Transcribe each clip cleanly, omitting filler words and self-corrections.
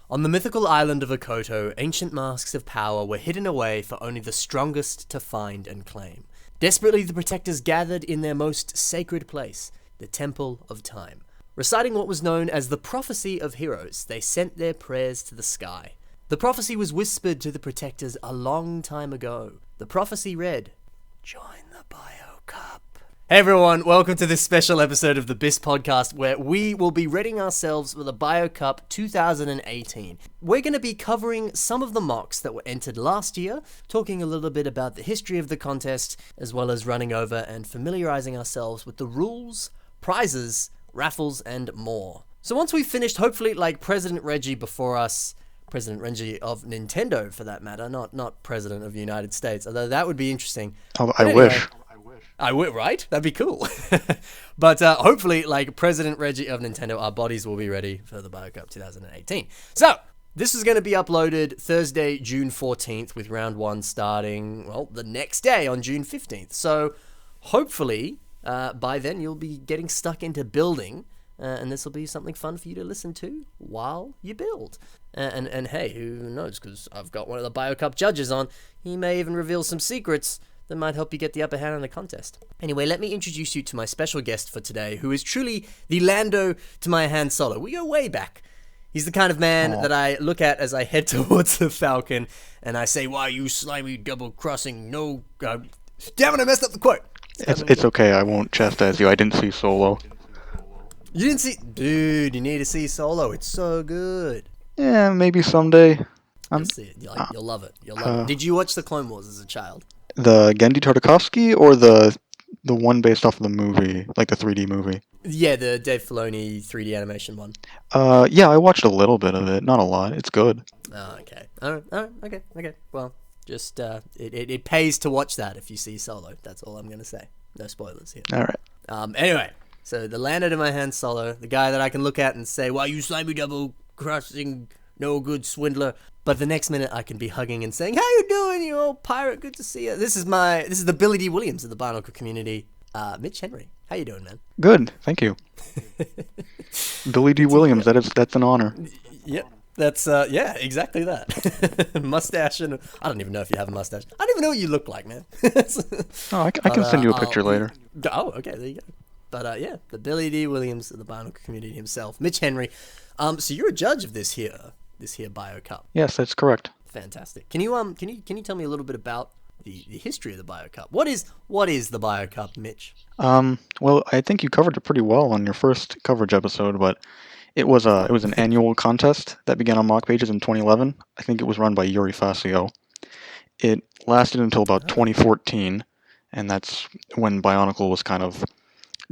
On the mythical island of Okoto, ancient masks of power were hidden away for only the strongest to find and claim. Desperately, the protectors gathered in their most sacred place, the Temple of Time. Reciting what was known as the Prophecy of Heroes, they sent their prayers to the sky. The prophecy was whispered to the protectors a long time ago. The prophecy read, "Join the Bio Cup." Hey everyone, welcome to this special episode of the BIS podcast where we will be readying ourselves for the Bio Cup 2018. We're going to be covering some of the MOCs that were entered last year, talking a little bit about the history of the contest, as well as running over and familiarizing ourselves with the rules, prizes, raffles, and more. So once we've finished, hopefully like President Reggie before us, President Reggie of Nintendo for that matter, not President of the United States, although that would be interesting. Oh, I wish. I would, right? That'd be cool. But hopefully, like President Reggie of Nintendo, our bodies will be ready for the Bio Cup 2018. So, this is going to be uploaded Thursday, June 14th, with round 1 starting, well, the next day on June 15th. So, hopefully, by then you'll be getting stuck into building, and this will be something fun for you to listen to while you build. And hey, who knows, because I've got one of the Bio Cup judges on. He may even reveal some secrets that might help you get the upper hand in the contest. Anyway, let me introduce you to my special guest for today, who is truly the Lando to my Han Solo. We go way back. He's the kind of man that I look at as I head towards the Falcon, and I say, "Why, you slimy double-crossing, no..." Damn it, I messed up the quote. It's okay, I won't chastise you. I didn't see Solo. You didn't see... Dude, you need to see Solo. It's so good. Yeah, maybe someday. You'll see it. You'll love it. You'll love it. Did you watch the Clone Wars as a child? The Genndy Tartakovsky or the one based off of the movie, like the 3D movie? Yeah, the Dave Filoni 3D animation one. Yeah, I watched a little bit of it, not a lot. It's good. Oh, okay. Okay. Well, just it pays to watch that if you see Solo. That's all I'm gonna say. No spoilers here. All right. Anyway, so the Lando to my Han Solo, the guy that I can look at and say, "Why, you slimy double-crossing, no good swindler." But the next minute I can be hugging and saying, "How you doing, you old pirate? Good to see you." This is the Billy D. Williams of the Bionicle community, Mitch Henry. How you doing, man? Good, thank you. Billy D. Williams, that's an honor. Yep, that's yeah, exactly that. Mustache, and I don't even know if you have a mustache. I don't even know what you look like, man. Oh, I can send you a picture later. Oh, okay, there you go. But yeah, the Billy D. Williams of the Bionicle community himself, Mitch Henry. So you're a judge of this here Bio Cup. Yes, that's correct. Fantastic. Can you tell me a little bit about the history of the Bio Cup? What is the Bio Cup, Mitch? Well, I think you covered it pretty well on your first coverage episode, but it was an annual contest that began on MOC pages in 2011. I think it was run by Yuri Facio. It lasted until about 2014, and that's when Bionicle was kind of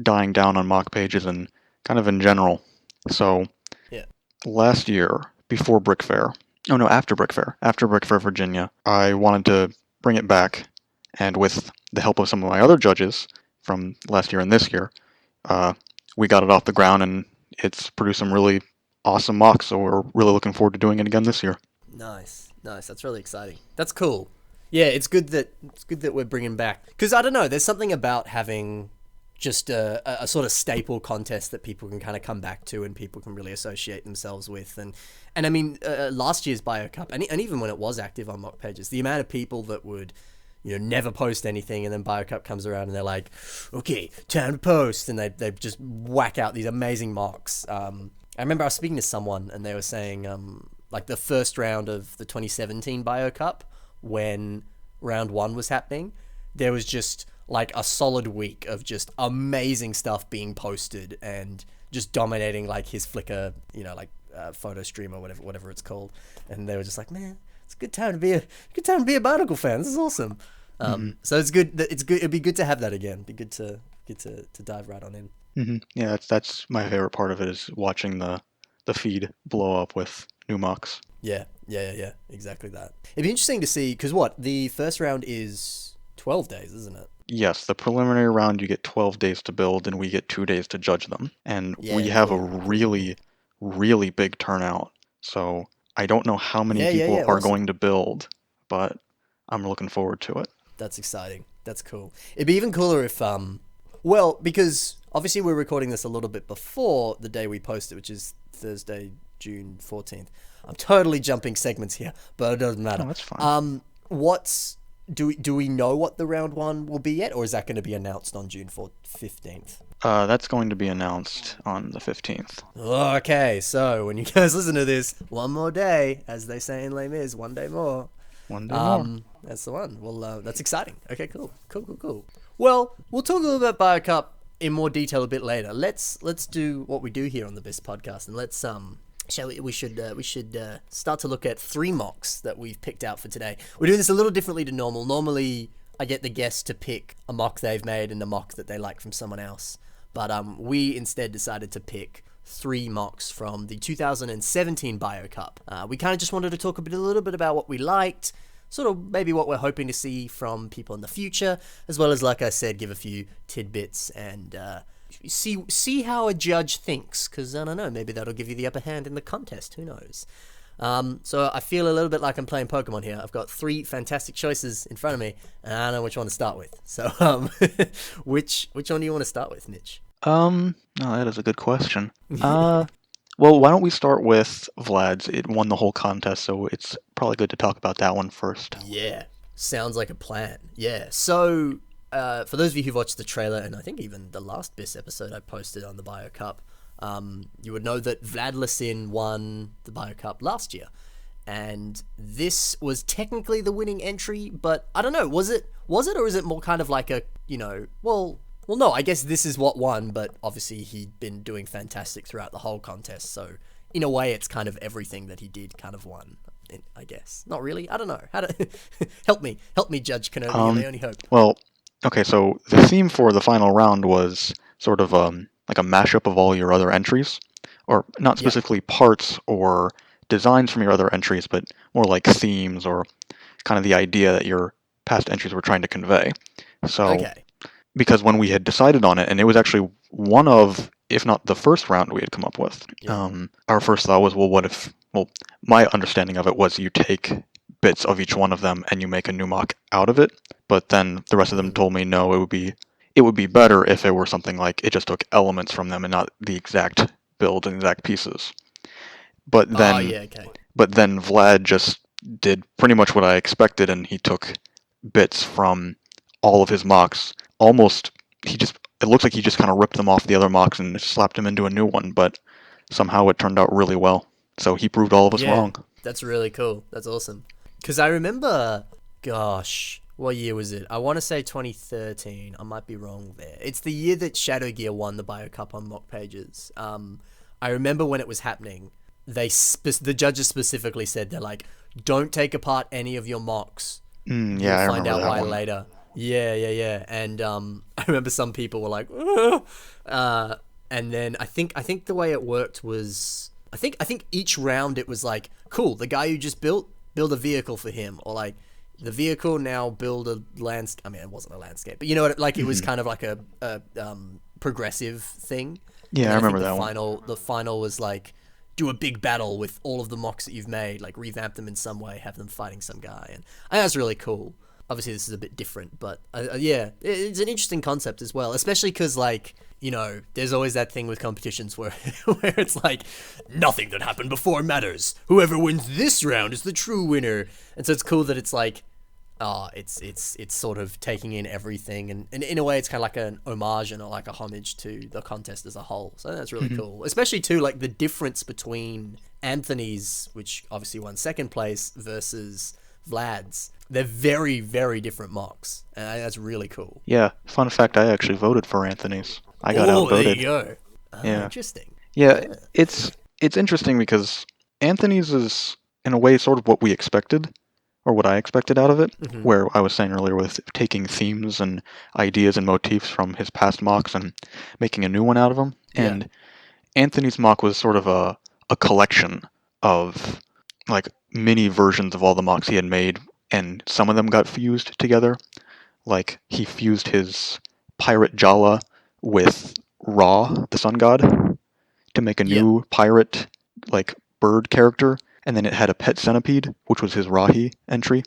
dying down on MOC pages and kind of in general. So, yeah. Last year, before Brick Fair, after Brick Fair, Virginia, I wanted to bring it back, and with the help of some of my other judges from last year and this year, we got it off the ground, and it's produced some really awesome MOCs, so we're really looking forward to doing it again this year. Nice. That's really exciting. That's cool. Yeah, it's good that we're bringing back, because I don't know, there's something about having just a sort of staple contest that people can kind of come back to and people can really associate themselves with. And I mean, last year's Bio Cup, and even when it was active on MOC pages, the amount of people that would, never post anything, and then Bio Cup comes around and they're like, "Okay, time to post," and they just whack out these amazing MOCs. I remember I was speaking to someone and they were saying, like the first round of the 2017 Bio Cup, when round 1 was happening, there was just like a solid week of just amazing stuff being posted and just dominating like his Flickr, photo stream or whatever it's called. And they were just like, "Man, it's a good time to be a Bionicle fan. This is awesome." So it's good. It'd be good to have that again. It'd be good to dive right on in. Mm-hmm. Yeah, that's my favorite part of it, is watching the feed blow up with new MOCs. Yeah, exactly that. It'd be interesting to see, because the first round is 12 days, isn't it? Yes, the preliminary round you get 12 days to build, and we get 2 days to judge them. And we have a really, really big turnout. So I don't know how many people are going to build, but I'm looking forward to it. That's exciting. That's cool. It'd be even cooler if, because obviously we're recording this a little bit before the day we post it, which is Thursday, June 14th. I'm totally jumping segments here, but it doesn't matter. Oh, that's fine. Do we know what the round 1 will be yet, or is that going to be announced on June 15th? That's going to be announced on the 15th. Okay, so when you guys listen to this, one more day, as they say in Les Mis, one day more. One day more. That's the one. Well, that's exciting. Okay, cool. Well, we'll talk a little bit about BioCup in more detail a bit later. Let's do what we do here on the Best Podcast, and let's we should start to look at 3 mocks that we've picked out for today. We're doing this a little differently to normal. Normally, I get the guests to pick a mock they've made and a mock that they like from someone else. But we instead decided to pick 3 mocks from the 2017 BioCup. We kind of just wanted to talk a little bit about what we liked, sort of maybe what we're hoping to see from people in the future, as well as, like I said, give a few tidbits and see how a judge thinks, because I don't know, maybe that'll give you the upper hand in the contest. Who knows? So I feel a little bit like I'm playing Pokemon here. I've got 3 fantastic choices in front of me, and I don't know which one to start with. So which one do you want to start with, Mitch? Oh, that is a good question. Well, why don't we start with Vlad's? It won the whole contest, so it's probably good to talk about that one first. Yeah, sounds like a plan. Yeah, so for those of you who've watched the trailer, and I think even the last BIS episode I posted on the BioCup, you would know that Vlad won the BioCup last year. And this was technically the winning entry, but I don't know, was it or is it more kind of like a, well, no, I guess this is what won, but obviously he'd been doing fantastic throughout the whole contest, so in a way it's kind of everything that he did kind of won, I guess. Not really, I don't know. How to help me, Judge Kenobi, you're my only hope. Well, okay, so the theme for the final round was sort of like a mashup of all your other entries, or not specifically parts or designs from your other entries, but more like themes or kind of the idea that your past entries were trying to convey. So, okay. Because when we had decided on it, and it was actually one of, if not the first round we had come up with, our first thought was, my understanding of it was you take bits of each one of them and you make a new mock out of it, but then the rest of them told me no, it would be better if it were something like it just took elements from them and not the exact build and exact pieces. But then, but then Vlad just did pretty much what I expected, and he took bits from all of his mocks. It looks like he just kind of ripped them off the other mocks and slapped them into a new one, but somehow it turned out really well. So he proved all of us wrong. That's really cool. That's awesome. Because I remember, what year was it? I want to say 2013. I might be wrong there. It's the year that Shadow Gear won the BioCup on mock pages. I remember when it was happening, the judges specifically said, they're like, don't take apart any of your mocks. You'll find out why later. Yeah. And I remember some people were like, ugh. And then I think the way it worked was, I think each round it was like, cool, the guy who just build a vehicle for him, or like the vehicle now build a landscape. I mean, it wasn't a landscape, but you know what? Like it was kind of like a progressive thing. Yeah, I remember that one. The final was like, do a big battle with all of the mocks that you've made, like revamp them in some way, have them fighting some guy, and I think that's really cool. Obviously, this is a bit different, but yeah, it's an interesting concept as well, especially because, like, there's always that thing with competitions where it's like, nothing that happened before matters. Whoever wins this round is the true winner. And so it's cool that it's like, it's sort of taking in everything, and in a way, it's kind of like an homage and like a homage to the contest as a whole. So that's really cool, especially too, like the difference between Anthony's, which obviously won second place, versus Vlad's. They're very, very different mocks, and that's really cool. Yeah, fun fact, I actually voted for Anthony's. I got outvoted. There you go. Yeah. Interesting. Yeah, it's interesting because Anthony's is, in a way, sort of what we expected, or what I expected out of it, where I was saying earlier with taking themes and ideas and motifs from his past mocks and making a new one out of them. And Anthony's mock was sort of a collection of, like, mini versions of all the mocks he had made, and some of them got fused together. Like, he fused his pirate Jala with Ra, the sun god, to make a new pirate, like, bird character. And then it had a pet centipede, which was his Rahi entry.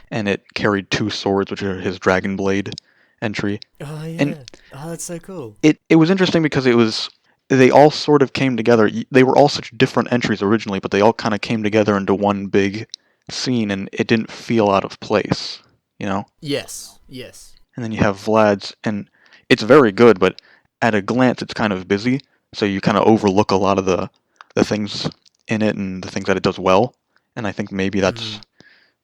And it carried 2 swords, which are his Dragon Blade entry. Oh, yeah. And that's so cool. It was interesting because it was they all sort of came together. They were all such different entries originally, but they all kind of came together into one big scene, and it didn't feel out of place, you know? Yes, yes. And then you have Vlad's, and it's very good, but at a glance, it's kind of busy, so you kind of overlook a lot of the things in it and the things that it does well. And I think maybe that's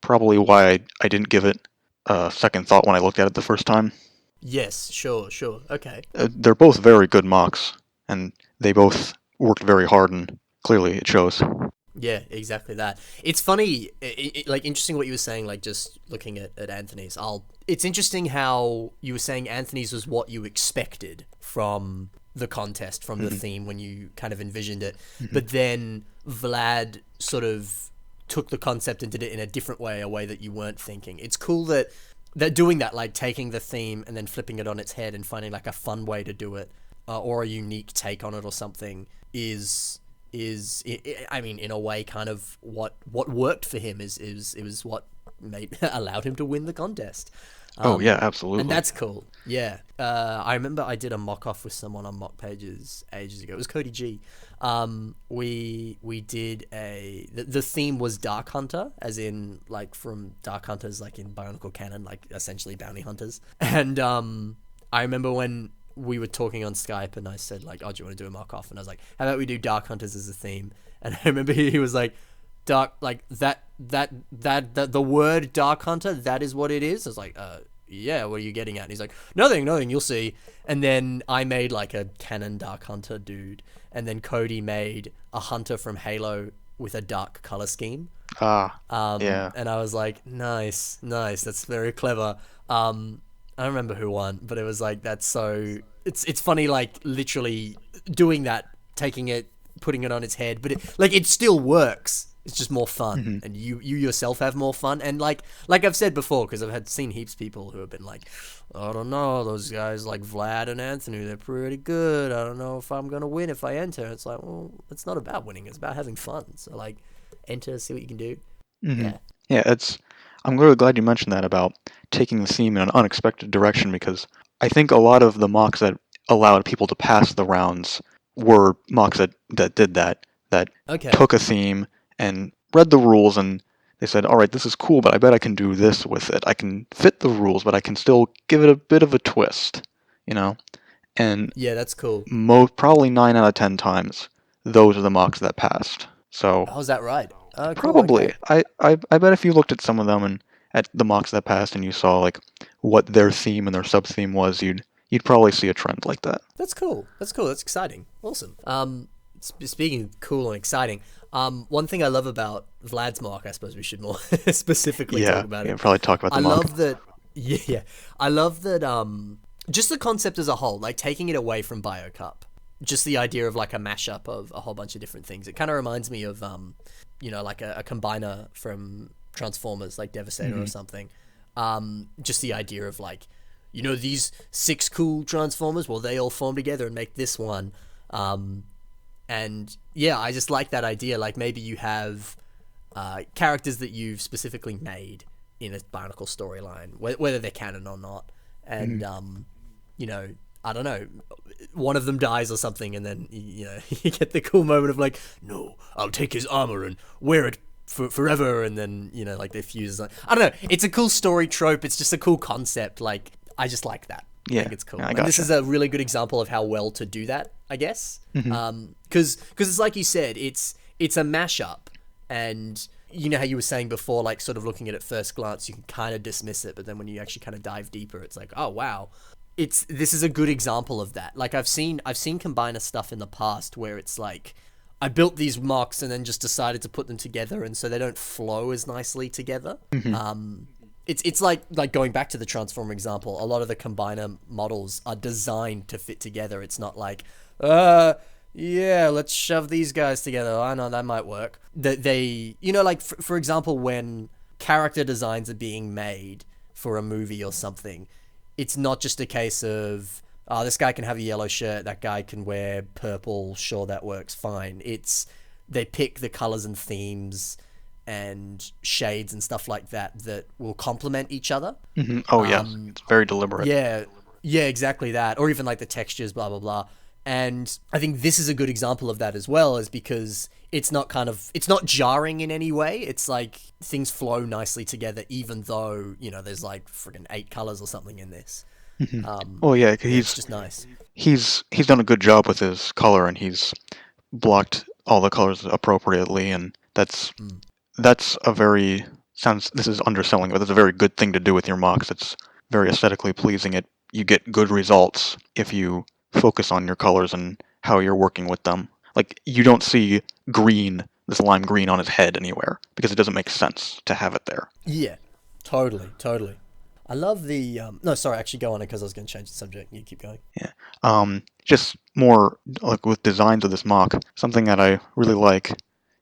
probably why I didn't give it a second thought when I looked at it the first time. Yes, sure, sure. Okay. They're both very good mocks, and they both worked very hard, and clearly it shows. Yeah, exactly that. It's funny, like interesting what you were saying, like just looking at Anthony's. It's interesting how you were saying Anthony's was what you expected from the contest, from the theme when you kind of envisioned it. But then Vlad sort of took the concept and did it in a different way, a way that you weren't thinking. It's cool that doing that, like taking the theme and then flipping it on its head and finding like a fun way to do it, or a unique take on it or something is I mean, in a way, kind of what worked for him is it was what allowed him to win the contest. Oh yeah, absolutely. And that's cool. Yeah. I remember I did a mock-off with someone on MOC pages ages ago. It was Cody G. We did the theme was Dark Hunter, as in like from Dark Hunters, like in Bionicle canon, like essentially bounty hunters. And I remember when we were talking on Skype and I said like, oh, do you want to do a mock-off? And I was like, how about we do Dark Hunters as a theme? And I remember he was like, dark, like that the word Dark Hunter, that is what it is. I was like, yeah, what are you getting at? And he's like, nothing, you'll see. And then I made like a canon Dark Hunter dude, and then Cody made a hunter from Halo with a dark color scheme. Yeah. And I was like, nice, that's very clever. I don't remember who won, but it was like, that's so, it's funny, like literally doing that, taking it, putting it on its head, but it still works. It's just more fun, and you yourself have more fun. And like I've said before, because I've seen heaps of people who have been like, I don't know, those guys like Vlad and Anthony, they're pretty good. I don't know if I'm gonna win if I enter. It's like, well, it's not about winning; it's about having fun. So like, enter, see what you can do. Yeah. I'm really glad you mentioned that about taking the theme in an unexpected direction, because I think a lot of the mocks that allowed people to pass the rounds were mocks that did that took a theme and read the rules, and they said, all right, this is cool, but I bet I can do this with it. I can fit the rules, but I can still give it a bit of a twist, you know? And yeah, that's cool. Probably 9 out of 10 times, those are the mocks that passed. So how's that right? Cool, probably. okay. I bet if you looked at some of them and at the mocks that passed and you saw like what their theme and their sub-theme was, you'd probably see a trend like that. That's cool. That's exciting. Awesome. Speaking of cool and exciting, one thing I love about Vlad's MOC, I suppose we should more specifically talk about it. Yeah, probably talk about the MOC. I love that, just the concept as a whole, like taking it away from BioCup, just the idea of like a mashup of a whole bunch of different things. It kind of reminds me of, like a combiner from Transformers, like Devastator or something. Just the idea of like, these 6 cool Transformers, well, they all form together and make this one. And yeah, I just like that idea. Like maybe you have characters that you've specifically made in a Bionicle storyline, whether they're canon or not. And, I don't know, one of them dies or something, and then, you get the cool moment of like, no, I'll take his armor and wear it forever. And then, like they fuse. I don't know. It's a cool story trope. It's just a cool concept. Like, I just like that. Yeah, I think it's cool. Yeah, and this is a really good example of how well to do that, I guess. Because it's like you said, it's a mashup, and you know how you were saying before, like sort of looking at it first glance, you can kind of dismiss it, but then when you actually kind of dive deeper, it's like, oh wow, this is a good example of that. Like I've seen combiner stuff in the past where it's like, I built these mocks and then just decided to put them together, and so they don't flow as nicely together. It's like going back to the Transformer example, a lot of the combiner models are designed to fit together. It's not like, yeah, let's shove these guys together. I know that might work. They like for example, when character designs are being made for a movie or something, it's not just a case of, this guy can have a yellow shirt, that guy can wear purple, sure, that works fine. It's, they pick the colors and themes and shades and stuff like that will complement each other. Oh yeah, it's very deliberate. Yeah, exactly that. Or even like the textures, blah blah blah. And I think this is a good example of that as well, is because it's not jarring in any way. It's like things flow nicely together, even though, there's like friggin' 8 colors or something in this. Well, yeah, It's just nice. he's done a good job with his color, and he's blocked all the colors appropriately, and that's a very this is underselling, but that's a very good thing to do with your MOCs. It's very aesthetically pleasing. You get good results if you focus on your colors and how you're working with them. Like, you don't see this lime green on his head anywhere, because it doesn't make sense to have it there. Yeah, totally. I love the... No, sorry, actually go on it, because I was going to change the subject. You keep going. Yeah. Just more, like, with designs of this MOC, something that I really like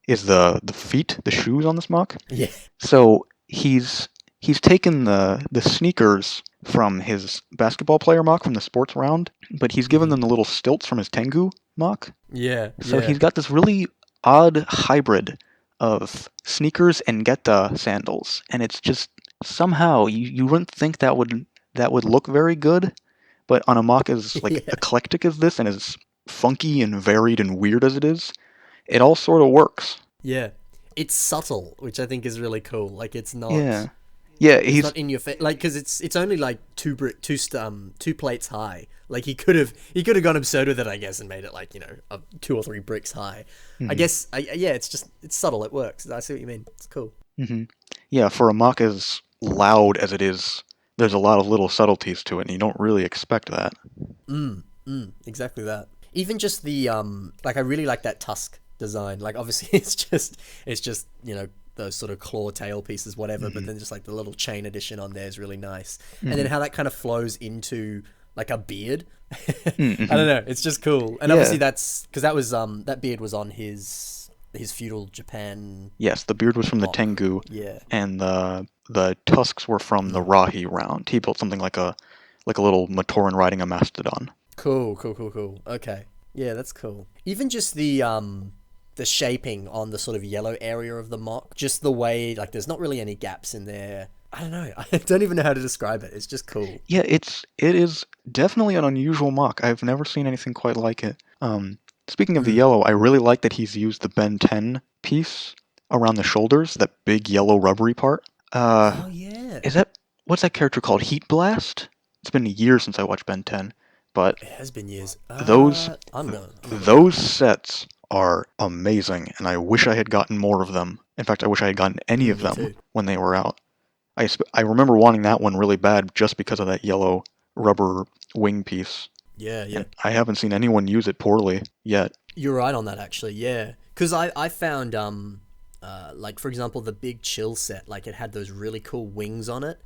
is the feet, the shoes on this MOC. Yeah. So he's taken the sneakers from his basketball player MOC from the sports round, but he's given them the little stilts from his Tengu MOC. Yeah. So he's got this really odd hybrid of sneakers and Geta sandals, and it's just somehow you wouldn't think that would look very good, but on a MOC as eclectic as this and as funky and varied and weird as it is, it all sort of works. Yeah. It's subtle, which I think is really cool. Like, it's not... Yeah, he's not in your face, like, because it's only like two plates high. Like, he could have gone absurd with it, I guess, and made it like 2 or 3 bricks high. I guess, it's subtle. It works. I see what you mean. It's cool. Yeah, for a MOC as loud as it is, there's a lot of little subtleties to it, and you don't really expect that. Exactly that. Even just the like, I really like that tusk design. Like, obviously, it's just those sort of claw tail pieces, whatever, but then just like the little chain addition on there is really nice. And then how that kind of flows into like a beard. I don't know, it's just cool. And obviously that's because that was that beard was on his feudal Japan. Yes, the beard was from the Tengu. Yeah. And the tusks were from the Rahi round. He built something like a little Matoran riding a mastodon. Cool. Okay. Yeah, that's cool. Even just the shaping on the sort of yellow area of the MOC, just the way, like, there's not really any gaps in there. I don't know. I don't even know how to describe it. It's just cool. Yeah, it is definitely an unusual MOC. I've never seen anything quite like it. Speaking of the yellow, I really like that he's used the Ben 10 piece around the shoulders, that big yellow rubbery part. Oh, yeah. What's that character called? Heat Blast? It's been a year since I watched Ben 10, but... It has been years. Those sets are amazing, and I wish I had gotten more of them. In fact, I wish I had gotten any of them when they were out. I remember wanting that one really bad just because of that yellow rubber wing piece. Yeah. And I haven't seen anyone use it poorly yet. You're right on that, actually, yeah. Because I found, like, for example, the Big Chill set, like, it had those really cool wings on it.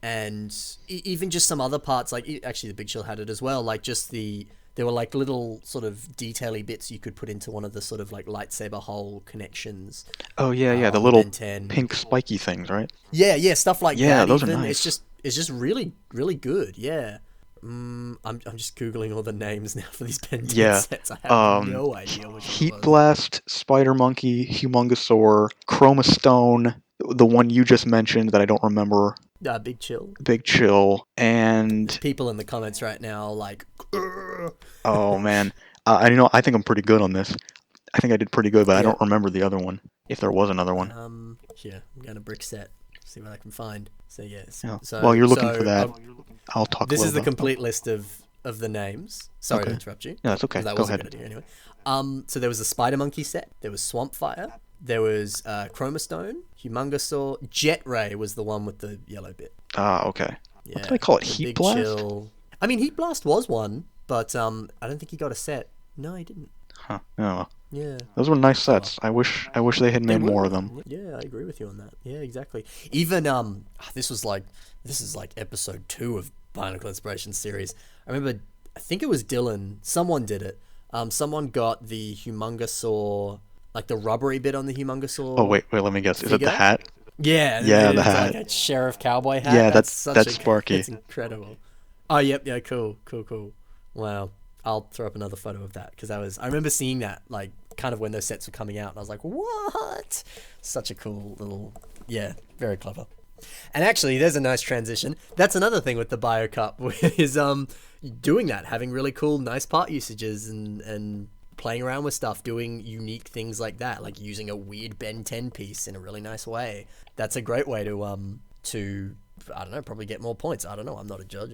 And even just some other parts, like, actually the Big Chill had it as well, like, just there were like little sort of detail-y bits you could put into one of the sort of like lightsaber hole connections. Oh yeah, the little pink spiky things, right? Yeah, stuff like that. Yeah, those are nice. It's just really, really good. Yeah. I'm just googling all the names now for these Ben 10 sets. I have no idea which Heat Blast, Spider Monkey, Humongosaur, Chroma Stone, the one you just mentioned that I don't remember. Big Chill. Big Chill, and... There's people in the comments right now like... Oh, man. I think I'm pretty good on this. I think I did pretty good, but I don't remember the other one, if there was another one. Yeah, I'm going to brick set, see what I can find. So, yes. Yeah. So, while you're looking for that, I'll talk This is the complete list of the names. Sorry to interrupt you. No, that's okay. That Go wasn't ahead. Good idea anyway. So there was a Spider Monkey set, there was Swamp Fire, there was Chroma Stone, Humongosaur, Jet Ray was the one with the yellow bit. Ah, okay. Yeah. What did I call it? Heat Blast? Chill. I mean, Heat Blast was one, but I don't think he got a set. No, he didn't. Huh. Oh. Yeah. Those were nice sets. I wish they had made more of them. Yeah, I agree with you on that. Yeah, exactly. Even this is like episode 2 of Bionicle Inspiration series. I think it was Dylan. Someone did it. Someone got the Humongosaur, like the rubbery bit on the Humongosaur. Oh wait, let me guess. Is it the hat? Yeah, the hat. Like a sheriff cowboy hat. Yeah, that's Sparky. That's incredible. Oh, yep, yeah, cool. Wow. I'll throw up another photo of that because I remember seeing that like kind of when those sets were coming out, and I was like, what? Such a cool little, yeah, very clever. And actually, there's a nice transition. That's another thing with the BioCup is doing that, having really cool, nice part usages and playing around with stuff, doing unique things like that, like using a weird Ben 10 piece in a really nice way. That's a great way to I don't know, probably get more points. I don't know. I'm not a judge.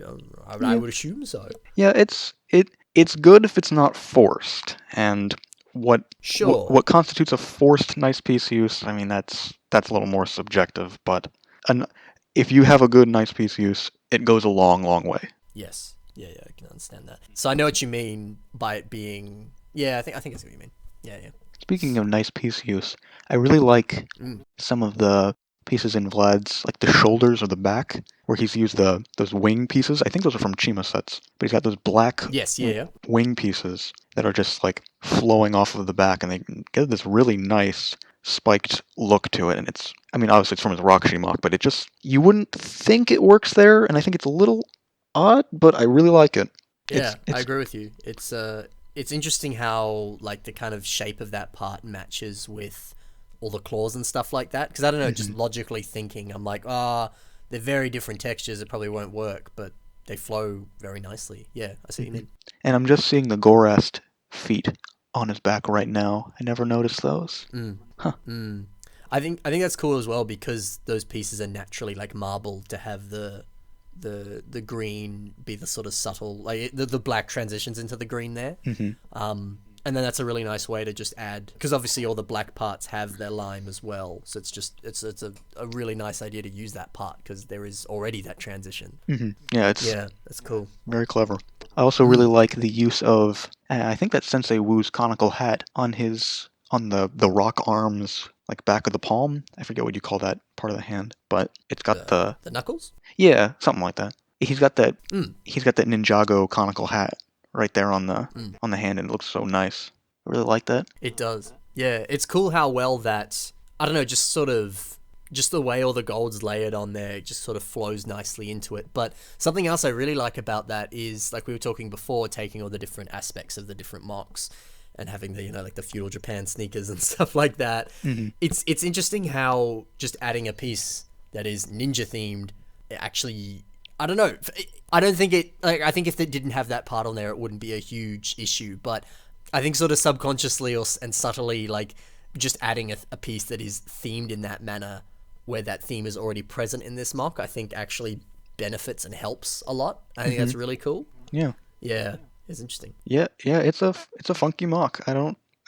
I would assume so. Yeah, it's good if it's not forced. And what constitutes a forced nice piece use? I mean, that's a little more subjective. But if you have a good nice piece use, it goes a long, long way. Yes. Yeah, I can understand that. So I know what you mean by it being. Yeah, I think that's what you mean. Yeah. Speaking of nice piece use, I really like some of the pieces in Vlad's, like the shoulders or the back, where he's used those wing pieces. I think those are from Chima sets, but he's got those black wing pieces that are just like flowing off of the back, and they get this really nice spiked look to it. And I mean, obviously it's from his Rockshi MOC, but you wouldn't think it works there, and I think it's a little odd, but I really like it. Yeah, I agree with you. It's interesting how like the kind of shape of that part matches with all the claws and stuff like that. Because I don't know, just logically thinking, I'm like, they're very different textures. It probably won't work, but they flow very nicely. Yeah, I see what you mean. And I'm just seeing the Gorast feet on his back right now. I never noticed those. I think that's cool as well, because those pieces are naturally like marble to have the green be the sort of subtle, like the black transitions into the green there. And then that's a really nice way to just add, because obviously all the black parts have their lime as well, so it's a really nice idea to use that part because there is already that transition. Yeah, that's cool. Very clever. I also really like the use of, I think that's Sensei Wu's conical hat on the rock arms, like back of the palm. I forget what you call that part of the hand, but it's got the knuckles. Yeah, something like that. He's got that Ninjago conical hat right there on the hand, and it looks so nice. I really like that. It does. Yeah, it's cool how well that, I don't know, just the way all the gold's layered on there, it just sort of flows nicely into it. But something else I really like about that is, like we were talking before, taking all the different aspects of the different MOCs and having the, like the feudal Japan sneakers and stuff like that. It's interesting how just adding a piece that is ninja themed actually, I don't know. I don't think it, like, I think if it didn't have that part on there, it wouldn't be a huge issue. But I think sort of subconsciously and subtly, like, just adding a piece that is themed in that manner, where that theme is already present in this MOC, I think actually benefits and helps a lot. I think that's really cool. Yeah, it's interesting. Yeah, it's a funky MOC. I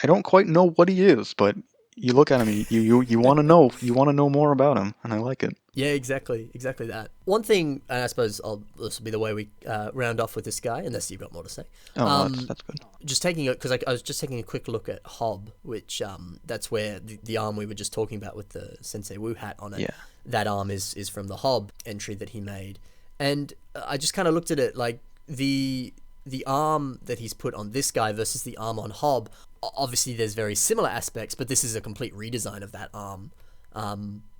don't quite know what he is, but you look at him, you want to know, more about him, and I like it. Yeah, exactly that. One thing, and I suppose this will be the way we round off with this guy, unless you've got more to say. Oh, that's good. Just taking it, because I was just taking a quick look at Hob, which that's where the arm we were just talking about with the Sensei Wu hat on it. Yeah. That arm is from the Hob entry that he made, and I just kind of looked at it like the arm that he's put on this guy versus the arm on Hob. Obviously, there's very similar aspects, but this is a complete redesign of that arm.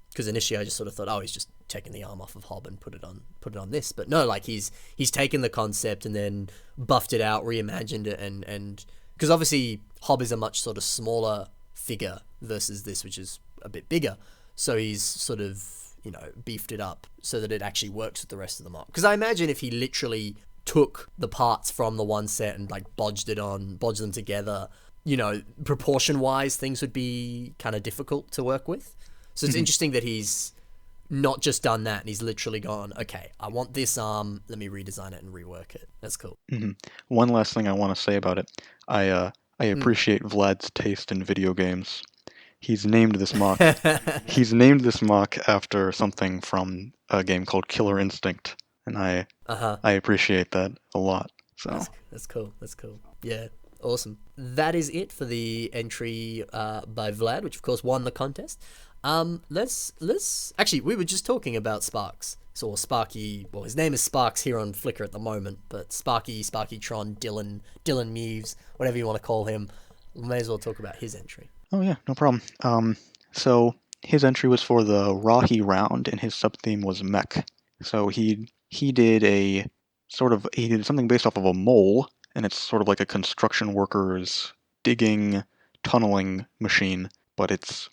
Because initially I just sort of thought, he's just taking the arm off of Hob and put it on this. But no, like he's taken the concept and then buffed it out, reimagined it, and because obviously Hob is a much sort of smaller figure versus this, which is a bit bigger. So he's sort of, beefed it up so that it actually works with the rest of the MOC. Because I imagine if he literally took the parts from the one set and like bodged them together, proportion wise, things would be kind of difficult to work with. So it's interesting that he's not just done that, and he's literally gone, okay, I want this arm, let me redesign it and rework it. That's cool. One last thing I want to say about it. I appreciate Vlad's taste in video games. He's named this MOC. He's named this MOC after something from a game called Killer Instinct, and I appreciate that a lot. So that's cool. Yeah. Awesome. That is it for the entry by Vlad, which of course won the contest. Let's actually, we were just talking about Sparks. So Sparky, well, his name is Sparks here on Flickr at the moment, but Sparky, Tron, Dylan Muse, whatever you want to call him, we may as well talk about his entry. Oh yeah, no problem. So his entry was for the Rahi round, and his sub-theme was mech. So he did something based off of a mole, and it's sort of like a construction worker's digging, tunneling machine, but it's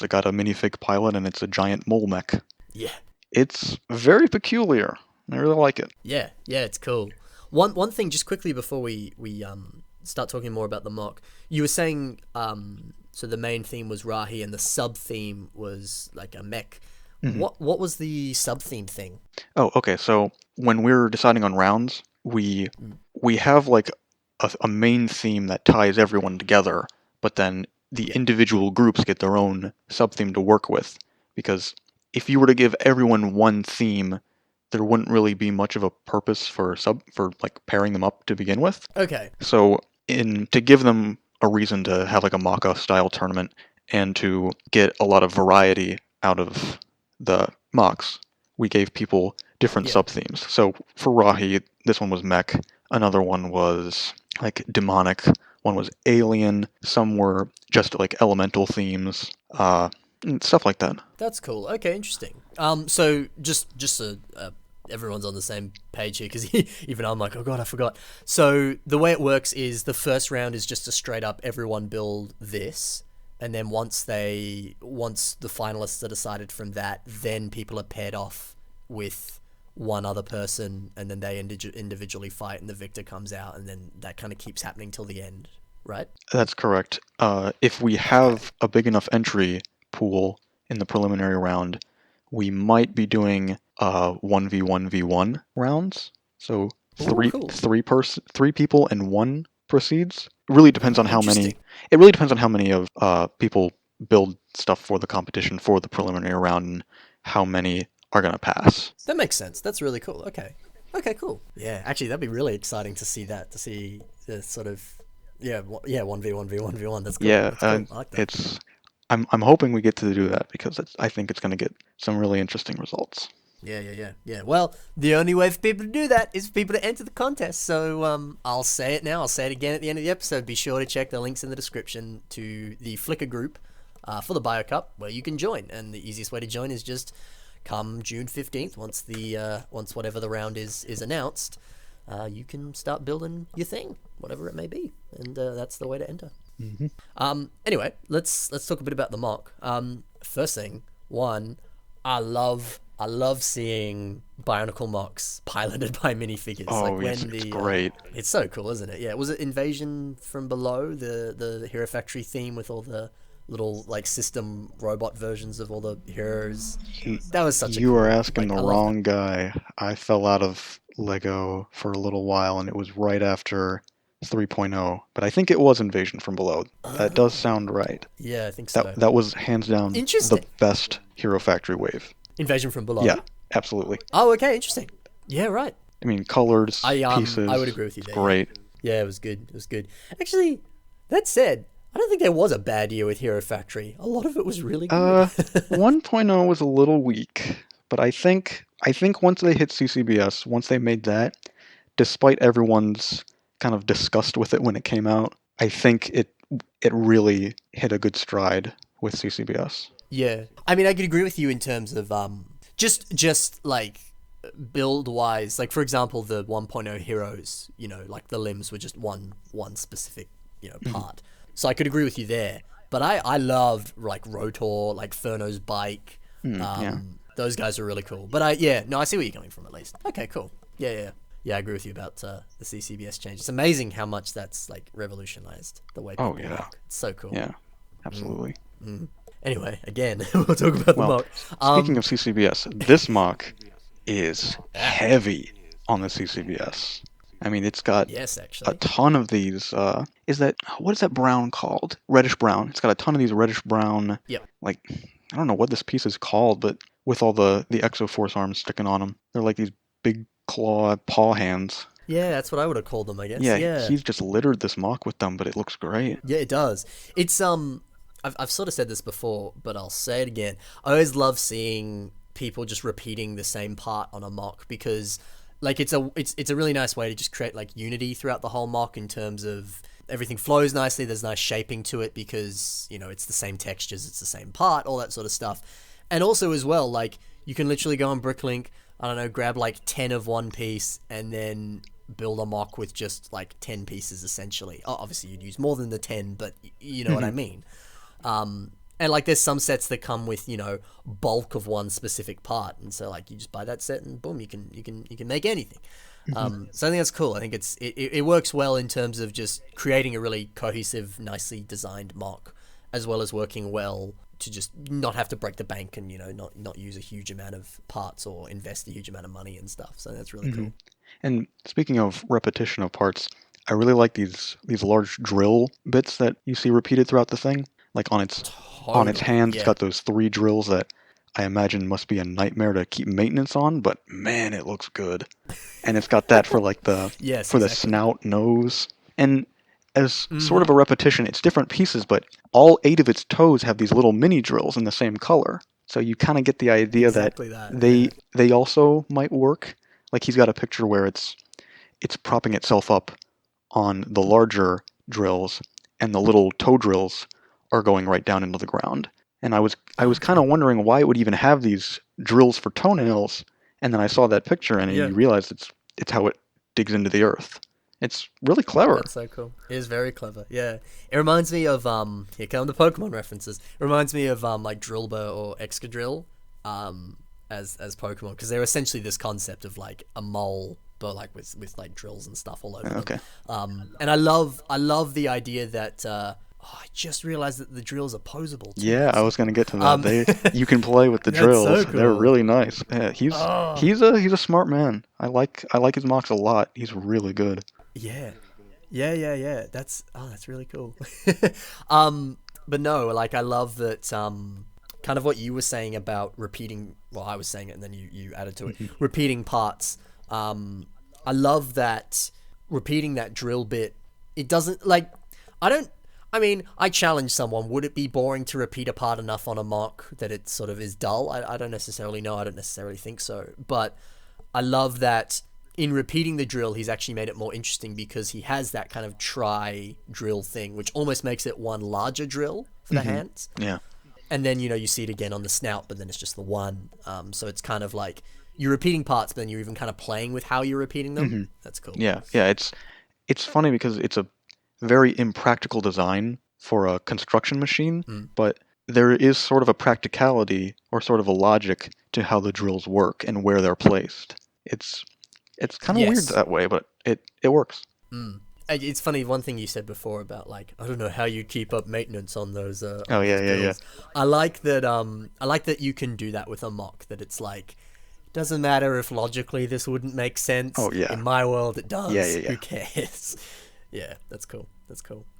got a minifig pilot, and it's a giant mole mech. Yeah. It's very peculiar. I really like it. Yeah, it's cool. One thing, just quickly before we start talking more about the mock, you were saying so the main theme was Rahi and the sub theme was like a mech. What was the sub theme thing? Oh, okay. So when we're deciding on rounds, we have like a main theme that ties everyone together, but then the individual groups get their own sub theme to work with. Because if you were to give everyone one theme, there wouldn't really be much of a purpose for like pairing them up to begin with. Okay. So to give them a reason to have like a MOC-Off style tournament and to get a lot of variety out of the MOCs, we gave people different sub themes. So for Rahi, this one was mech. Another one was like demonic. One was alien. Some were just like elemental themes. Stuff like that. That's cool. Okay, interesting. So just so everyone's on the same page here, because even I'm like, oh god, I forgot. So the way it works is the first round is just a straight up everyone build this, and then once the finalists are decided from that, then people are paired off with one other person, and then they individually fight, and the victor comes out, and then that kind of keeps happening till the end, right? That's correct. If we have a big enough entry pool in the preliminary round, we might be doing 1v1v1 rounds. So three people and one proceeds. It really depends on how many. It really depends on how many of people build stuff for the competition for the preliminary round and how many are gonna pass. That makes sense. That's really cool. Okay, cool. Yeah, actually, that'd be really exciting to see that. To see the sort of 1v1v1v1. That's cool. Yeah, That's cool. I like that. it's. I'm hoping we get to do that because I think it's gonna get some really interesting results. Yeah. Well, the only way for people to do that is for people to enter the contest. So I'll say it now. I'll say it again at the end of the episode. Be sure to check the links in the description to the Flickr group for the Bio Cup where you can join. And the easiest way to join is just come June 15th, once whatever the round is announced, you can start building your thing, whatever it may be, and that's the way to enter. Anyway, let's talk a bit about the mock. First thing, I love seeing Bionicle mocks piloted by minifigures. Oh, like when it's great. It's so cool, isn't it? Yeah. Was it Invasion from Below, the Hero Factory theme with all the little like system robot versions of all the heroes? That was such a You are asking the wrong guy. I fell out of Lego for a little while, and it was right after 3.0, but I think it was Invasion from Below. That does sound right. Yeah, I think so. That was hands down the best Hero Factory wave. Invasion from Below? Yeah, absolutely. Oh, okay, interesting. Yeah, right. I mean, colors, pieces. I would agree with you there. Great. Yeah, it was good. Actually, that said, I don't think there was a bad year with Hero Factory. A lot of it was really good. 1.0 was a little weak, but I think once they hit CCBS, once they made that, despite everyone's kind of disgust with it when it came out, I think it really hit a good stride with CCBS. Yeah. I mean, I could agree with you in terms of just like build wise, like for example the 1.0 heroes, like the limbs were just one specific, part. So I could agree with you there. But I loved like Rotor, like Furno's bike. Those guys are really cool. But I see where you're coming from at least. Okay, cool. Yeah, I agree with you about the CCBS change. It's amazing how much that's like revolutionized the way people work. It's so cool. Yeah, absolutely. Anyway, again, we'll talk about the mock. Speaking of CCBS, this mock is heavy on the CCBS. I mean, it's got a ton of these. What is that brown called? Reddish brown. It's got a ton of these reddish brown. Yep. Like, I don't know what this piece is called, but with all the Exo-Force arms sticking on them, they're like these big claw paw hands. Yeah, that's what I would have called them, I guess. Yeah, he's just littered this mock with them, but it looks great. Yeah, it does. It's I've sort of said this before, but I'll say it again. I always love seeing people just repeating the same part on a mock because, like, it's a really nice way to just create like unity throughout the whole mock in terms of everything flows nicely. There's nice shaping to it because it's the same textures, it's the same part, all that sort of stuff. And also as well, like you can literally go on Bricklink, I don't know, grab like 10 of one piece and then build a mock with just like 10 pieces essentially. Obviously you'd use more than the 10, but you know what I mean. And like there's some sets that come with, you know, bulk of one specific part, and so like you just buy that set and boom, you can make anything. So I think that's cool. I think it works well in terms of just creating a really cohesive, nicely designed mock, as well as working well to just not have to break the bank and, you know, not use a huge amount of parts or invest a huge amount of money and stuff. So that's really cool. And speaking of repetition of parts, I really like these large drill bits that you see repeated throughout the thing. Like on its hands, it's got those 3 drills that I imagine must be a nightmare to keep maintenance on, but man, it looks good. And it's got that for like the the snout, nose, and as sort of a repetition, it's different pieces, but all 8 of its toes have these little mini drills in the same color. So you kind of get the idea that they also might work. Like he's got a picture where it's propping itself up on the larger drills, and the little toe drills are going right down into the ground. And I was kind of wondering why it would even have these drills for toenails, and then I saw that picture and you realize it's how it digs into the earth. It's really clever. That's so cool. It is very clever. Yeah, it reminds me of here come the Pokemon references. It reminds me of like Drillbur or Excadrill, as Pokemon, because they're essentially this concept of like a mole, but like with like drills and stuff all over them. And I love the idea that I just realized that the drills are posable too. Yeah, I was gonna get to that. You can play with the drills. So cool. They're really nice. Yeah, he's a smart man. I like his MOCs a lot. He's really good. Yeah. That's really cool. But no, like I love that kind of what you were saying about repeating. Well, I was saying it and then you added to it. Repeating parts. I love that repeating that drill bit. It doesn't like I challenge someone. Would it be boring to repeat a part enough on a mock that it sort of is dull? I don't necessarily know. I don't necessarily think so. But I love that in repeating the drill, he's actually made it more interesting because he has that kind of drill thing, which almost makes it one larger drill for the hands. Yeah. And then, you know, you see it again on the snout, but then it's just the one. So it's kind of like you're repeating parts, but then you're even kind of playing with how you're repeating them. That's cool. Yeah. It's funny because it's a very impractical design for a construction machine, but there is sort of a practicality or sort of a logic to how the drills work and where they're placed. It's kind of weird that way, but it works. It's funny, one thing you said before about like, I don't know how you keep up maintenance on those yeah. I like that you can do that with a mock, that it's like, doesn't matter if logically this wouldn't make sense. In my world it does. Who cares? Yeah, that's cool.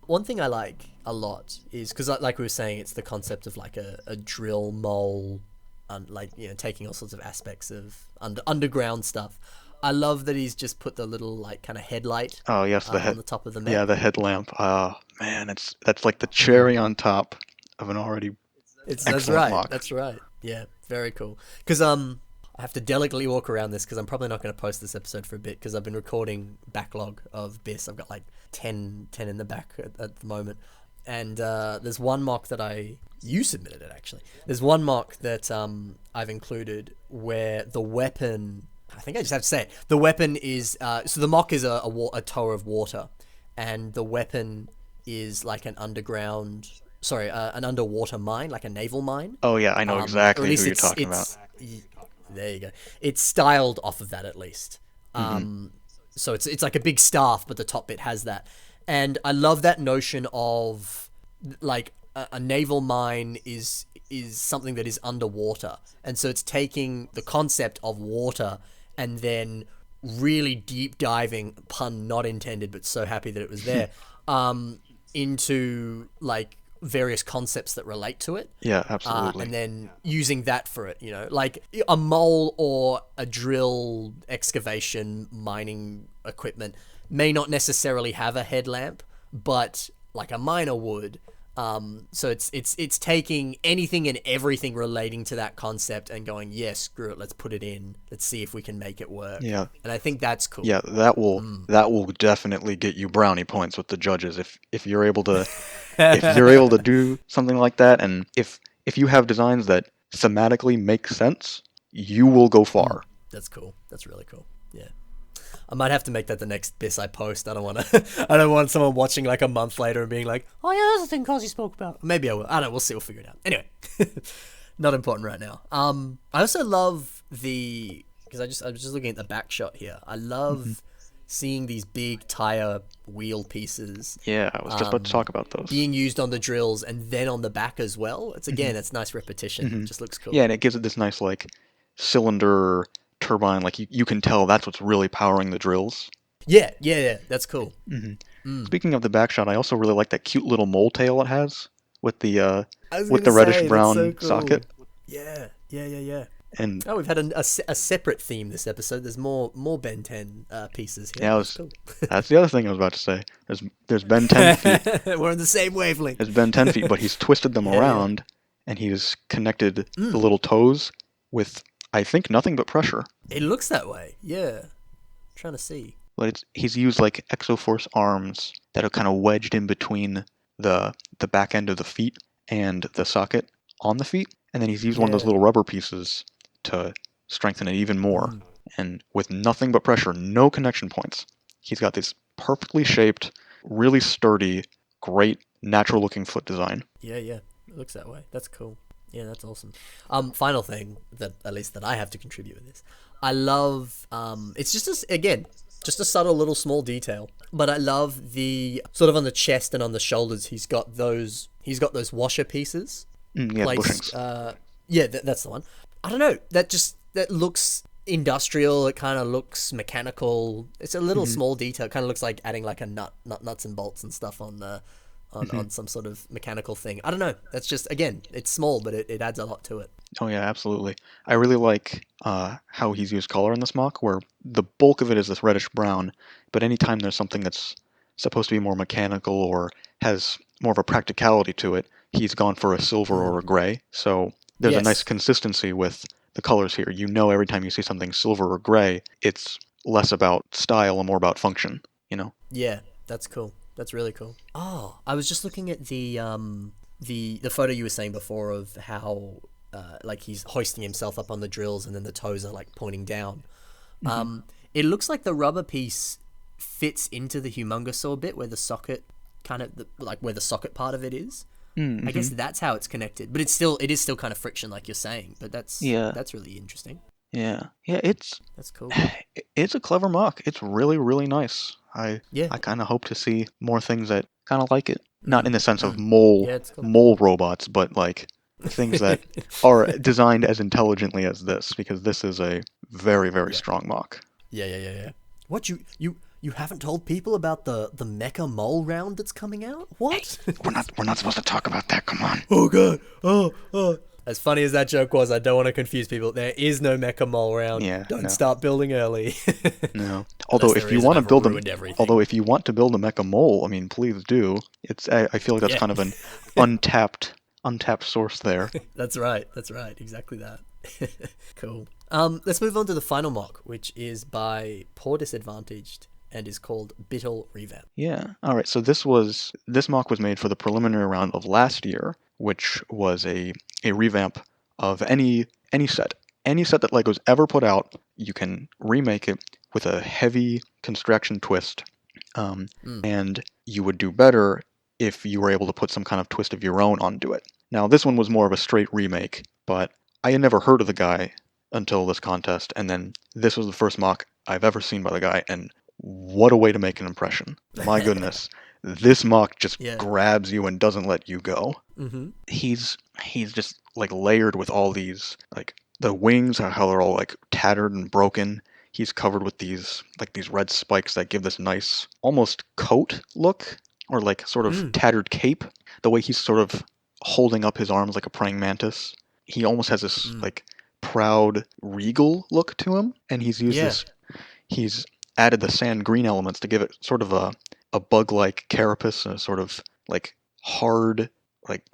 One thing I like a lot is, because like we were saying, it's the concept of like a drill mole, like, you know, taking all sorts of aspects of underground stuff. I love that he's just put the little like kind of headlight on the top of the map. Yeah, the headlamp. Oh man, that's like the cherry on top of an already excellent mock. That's right. Yeah, very cool. Because I have to delicately walk around this because I'm probably not going to post this episode for a bit because I've been recording backlog of BIS. I've got like 10 in the back at the moment. And there's one mock that you submitted it actually. There's one mock that I've included where the weapon, I think I just have to say it. The weapon is, so the mock is a tower of water, and the weapon is like an underwater mine, like a naval mine. Oh yeah, I know exactly who you're talking about. There you go. It's styled off of that at least. So it's like a big staff, but the top bit has that. And I love that notion of like a naval mine is something that is underwater. And so it's taking the concept of water and then really deep diving, pun not intended, but so happy that it was there, into like various concepts that relate to it. Yeah, absolutely. And then using that for it, you know, like a mole or a drill excavation mining equipment may not necessarily have a headlamp, but like a miner would. So it's taking anything and everything relating to that concept and going, yes, screw it, let's put it in. Let's see if we can make it work. Yeah. And I think that's cool. Yeah, that will definitely get you brownie points with the judges if you're able to do something like that, and if you have designs that thematically make sense, you will go far. That's cool. That's really cool. Yeah. I might have to make that the next BIS I post. I don't want to. I don't want someone watching like a month later and being like, "Oh yeah, that's the thing Cossy spoke about." Maybe I will. I don't know. We'll see. We'll figure it out. Anyway, not important right now. I also love because I was just looking at the back shot here. I love seeing these big tire wheel pieces. Yeah, I was just about to talk about those. Being used on the drills and then on the back as well. It's it's nice repetition. It just looks cool. Yeah, and it gives it this nice like cylinder turbine. Like you can tell that's what's really powering the drills. Yeah. That's cool. Speaking of the back shot, I also really like that cute little mole tail it has with the reddish brown socket. Yeah. And we've had a separate theme this episode. There's more Ben 10 pieces here. yeah, Cool. that's the other thing I was about to say. There's Ben 10 feet. We're on the same wavelength. There's Ben 10 feet, but he's twisted them around, and he's connected the little toes with, I think, nothing but pressure. It looks that way. Yeah. I'm trying to see. But he's used like Exoforce arms that are kind of wedged in between the back end of the feet and the socket on the feet, and then he's used one of those little rubber pieces to strengthen it even more. And with nothing but pressure, no connection points, he's got this perfectly shaped, really sturdy, great natural looking foot design. Yeah, it looks that way. That's cool. Yeah, that's awesome. Final thing that at least that I have to contribute with this, I love. It's just just a subtle little small detail, but I love the sort of on the chest and on the shoulders. He's got those washer pieces. Bushings. That's the one. I don't know. That looks industrial. It kind of looks mechanical. It's a little small detail. It kind of looks like adding like a nuts and bolts and stuff on some sort of mechanical thing. I don't know. That's just, again, it's small, but it adds a lot to it. Oh yeah, absolutely. I really like how he's used color in this MOC, where the bulk of it is this reddish brown, but anytime there's something that's supposed to be more mechanical or has more of a practicality to it, he's gone for a silver or a gray. So there's a nice consistency with the colors here. You know, every time you see something silver or gray, it's less about style and more about function, you know? Yeah, that's cool. That's really cool. Oh, I was just looking at the photo you were saying before of how like he's hoisting himself up on the drills and then the toes are like pointing down. It looks like the rubber piece fits into the humungosaur bit where the socket where the socket part of it is. I guess that's how it's connected, but it is still kind of friction, like you're saying. But that's really interesting. Yeah, that's cool. It's a clever MOC. It's really, really nice. I kind of hope to see more things that kind of like it. Not in the sense of mole robots, but like things that are designed as intelligently as this, because this is a very, very strong MOC. Yeah. What you haven't told people about the Mecha Mole round that's coming out? What? Hey, we're not supposed to talk about that. Come on. Oh god. Oh. As funny as that joke was, I don't want to confuse people. There is no Mecha Mole round. Don't start building early. No. Although if you want to build a Mecha Mole, I mean, please do. I feel like that's kind of an untapped source there. That's right. Exactly that. Cool. Let's move on to the final MOC, which is by Poor Disadvantaged and is called Biddle Revamp. Yeah. All right. So this MOC was made for the preliminary round of last year, which was a revamp of any set. Any set that LEGO's ever put out, you can remake it with a heavy construction twist, and you would do better if you were able to put some kind of twist of your own onto it. Now, this one was more of a straight remake, but I had never heard of the guy until this contest, and then this was the first MOC I've ever seen by the guy, and what a way to make an impression. My goodness. This MOC just grabs you and doesn't let you go. He's just like layered with all these, like the wings, how they're all like tattered and broken. He's covered with these red spikes that give this nice almost coat look, or like sort of tattered cape. The way he's sort of holding up his arms like a praying mantis. He almost has this like proud, regal look to him, and he's used he's added the sand green elements to give it sort of a bug-like carapace, a sort of like hard, like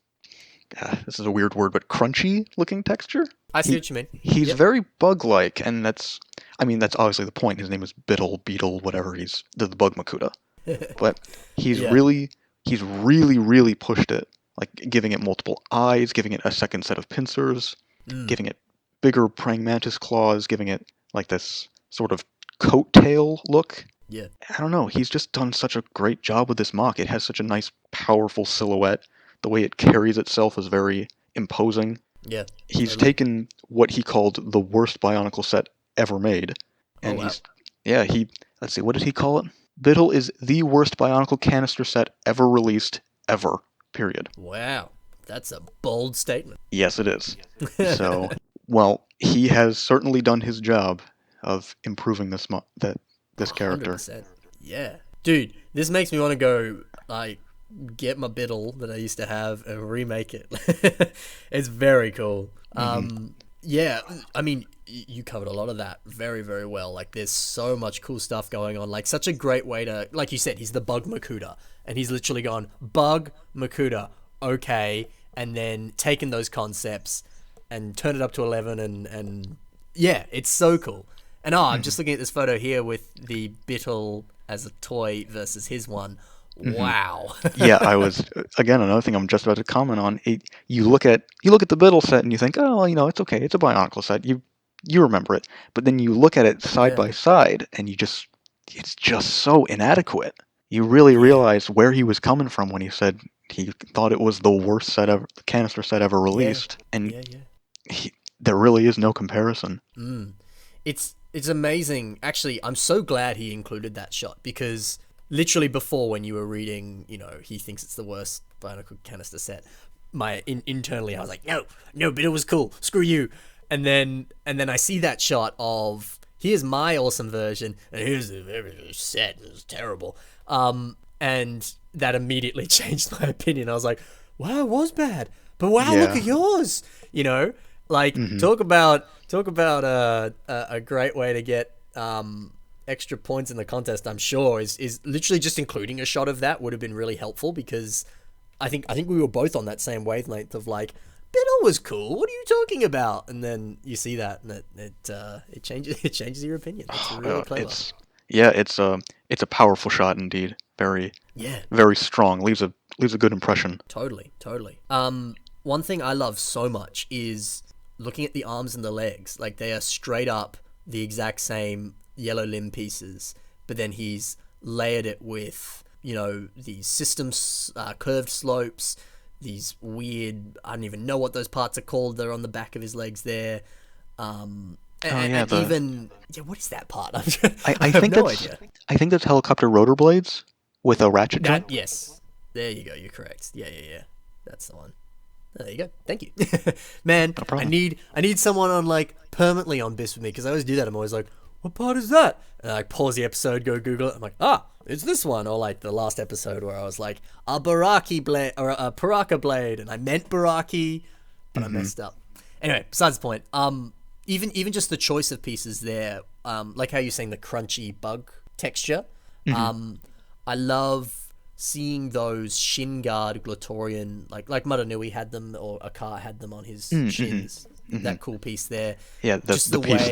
this is a weird word, but crunchy looking texture. I see what you mean. He's very bug-like, and that's obviously the point. His name is Biddle, whatever. He's the bug Makuta, but he's really pushed it, like giving it multiple eyes, giving it a second set of pincers, giving it bigger praying mantis claws, giving it like this sort of coattail look. Yeah. I don't know. He's just done such a great job with this MOC. It has such a nice, powerful silhouette. The way it carries itself is very imposing. Yeah. He's Totally. taken what he called the worst Bionicle set ever made, Oh and wow. let's see, what did he call it? Biddle is the worst Bionicle canister set ever released, ever. Period. Wow. That's a bold statement. Yes, it is. So, well, he has certainly done his job of improving this character. 100%. Yeah. Dude, this makes me want to go, like, get my Biddle that I used to have and remake it. It's very cool. Yeah, I mean, you covered a lot of that very, very well. Like, there's so much cool stuff going on. Like, such a great way to, like you said, he's the Bug Makuta. And he's literally gone, Bug Makuta, okay. And then taken those concepts and turned it up to 11 and yeah, it's so cool. And I'm just looking at this photo here with the Biddle as a toy versus his one. Wow. Yeah, I was again another thing I'm just about to comment on. You look at the Biddle set and you think, oh, well, it's okay, it's a Bionicle set. You remember it, but then you look at it side by side and it's just so inadequate. You really realize where he was coming from when he said he thought it was the worst set ever, canister set ever released, and there really is no comparison. It's amazing. Actually, I'm so glad he included that shot because literally before when you were reading, he thinks it's the worst Bionicle canister set, internally I was like, no, but it was cool. Screw you. And then I see that shot of here's my awesome version and here's the set. It was terrible. And that immediately changed my opinion. I was like, wow, it was bad, but wow, look at yours. Like talk about a great way to get extra points in the contest. I'm sure is literally just including a shot of that would have been really helpful because I think we were both on that same wavelength of like Biddle was cool. What are you talking about? And then you see that and it changes your opinion. It's really clever. It's a powerful shot indeed. Very strong. Leaves a good impression. Totally. One thing I love so much is looking at the arms and the legs. Like they are straight up the exact same yellow limb pieces, but then he's layered it with these systems, curved slopes, these weird, I don't even know what those parts are called. They're on the back of his legs there. What is that part? I have no idea. I think that's helicopter rotor blades with a ratchet jump. Yes, there you go. You're correct. Yeah. That's the one. There you go. Thank you, man. No problem. I need someone on like permanently on BIS with me because I always do that. I'm always like, what part is that? And I pause the episode, go Google it. I'm like, it's this one. Or like the last episode where I was like, a Baraki blade or a Paraka blade, and I meant Baraki, but I messed up. Anyway, besides the point. Even just the choice of pieces there, like how you're saying the crunchy bug texture. I love seeing those shin guard Glatorian, like Muranui had them or Akar had them on his shins. That cool piece there. Yeah, the piece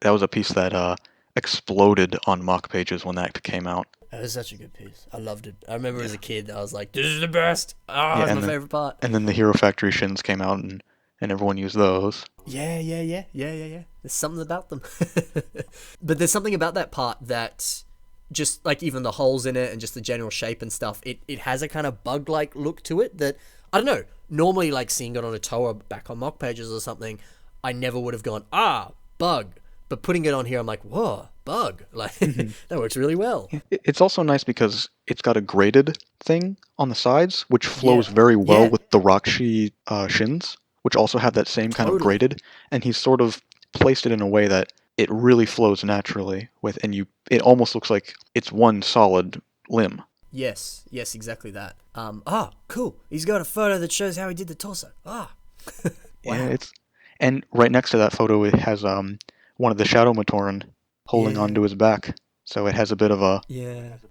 that was a piece that exploded on MOC pages when that came out. That was such a good piece. I loved it. I remember as a kid, I was like, "This is the best." That's my favorite part. And then the Hero Factory shins came out, and everyone used those. Yeah. There's something about them. But there's something about that part that just like even the holes in it and just the general shape and stuff, it has a kind of bug-like look to it that, I don't know, normally like seeing it on a toe or back on MOC pages or something, I never would have gone, bug. But putting it on here, I'm like, whoa, bug. Like, that works really well. It's also nice because it's got a graded thing on the sides, which flows very well with the Rakshi shins, which also have that same kind of graded. And he's sort of placed it in a way that it really flows naturally with, and it almost looks like it's one solid limb. Yes, exactly that. Cool. He's got a photo that shows how he did the torso. Wow. Yeah, and right next to that photo, it has one of the Shadow Matoran holding onto his back. So it has a bit of a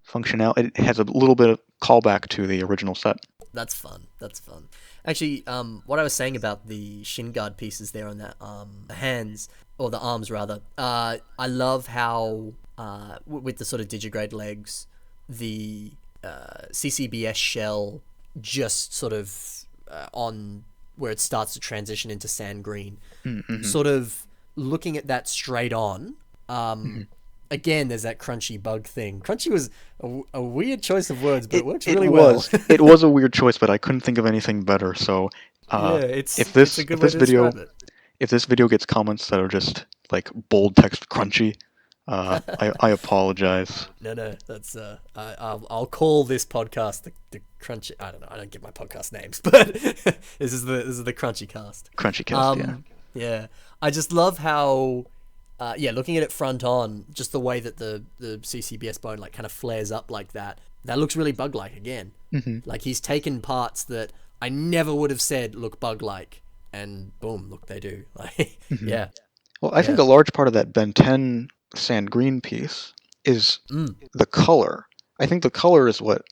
functionality. It has a little bit of callback to the original set. That's fun. Actually, what I was saying about the shin guard pieces there on that hands, or the arms rather, I love how with the sort of digigrade legs, the CCBS shell just sort of on where it starts to transition into sand green, sort of looking at that straight on, again, there's that crunchy bug thing. Crunchy was a weird choice of words, but it works really it well. was. It was a weird choice, but I couldn't think of anything better. So, Yeah, if it's this a good if way this to video describe it. if this video gets comments that are just like bold text crunchy, I apologize. No, that's I'll call this podcast the crunchy. I don't know. I don't get my podcast names, but this is the crunchy cast. Crunchy cast, yeah. Yeah, I just love how, looking at it front on, just the way that the CCBS bone like kind of flares up like that. That looks really bug-like again. Mm-hmm. Like he's taken parts that I never would have said look bug-like, and boom, look they do. Like, Mm-hmm. yeah. Well, I think a large part of that Ben 10 sand green piece is the color. I think the color is what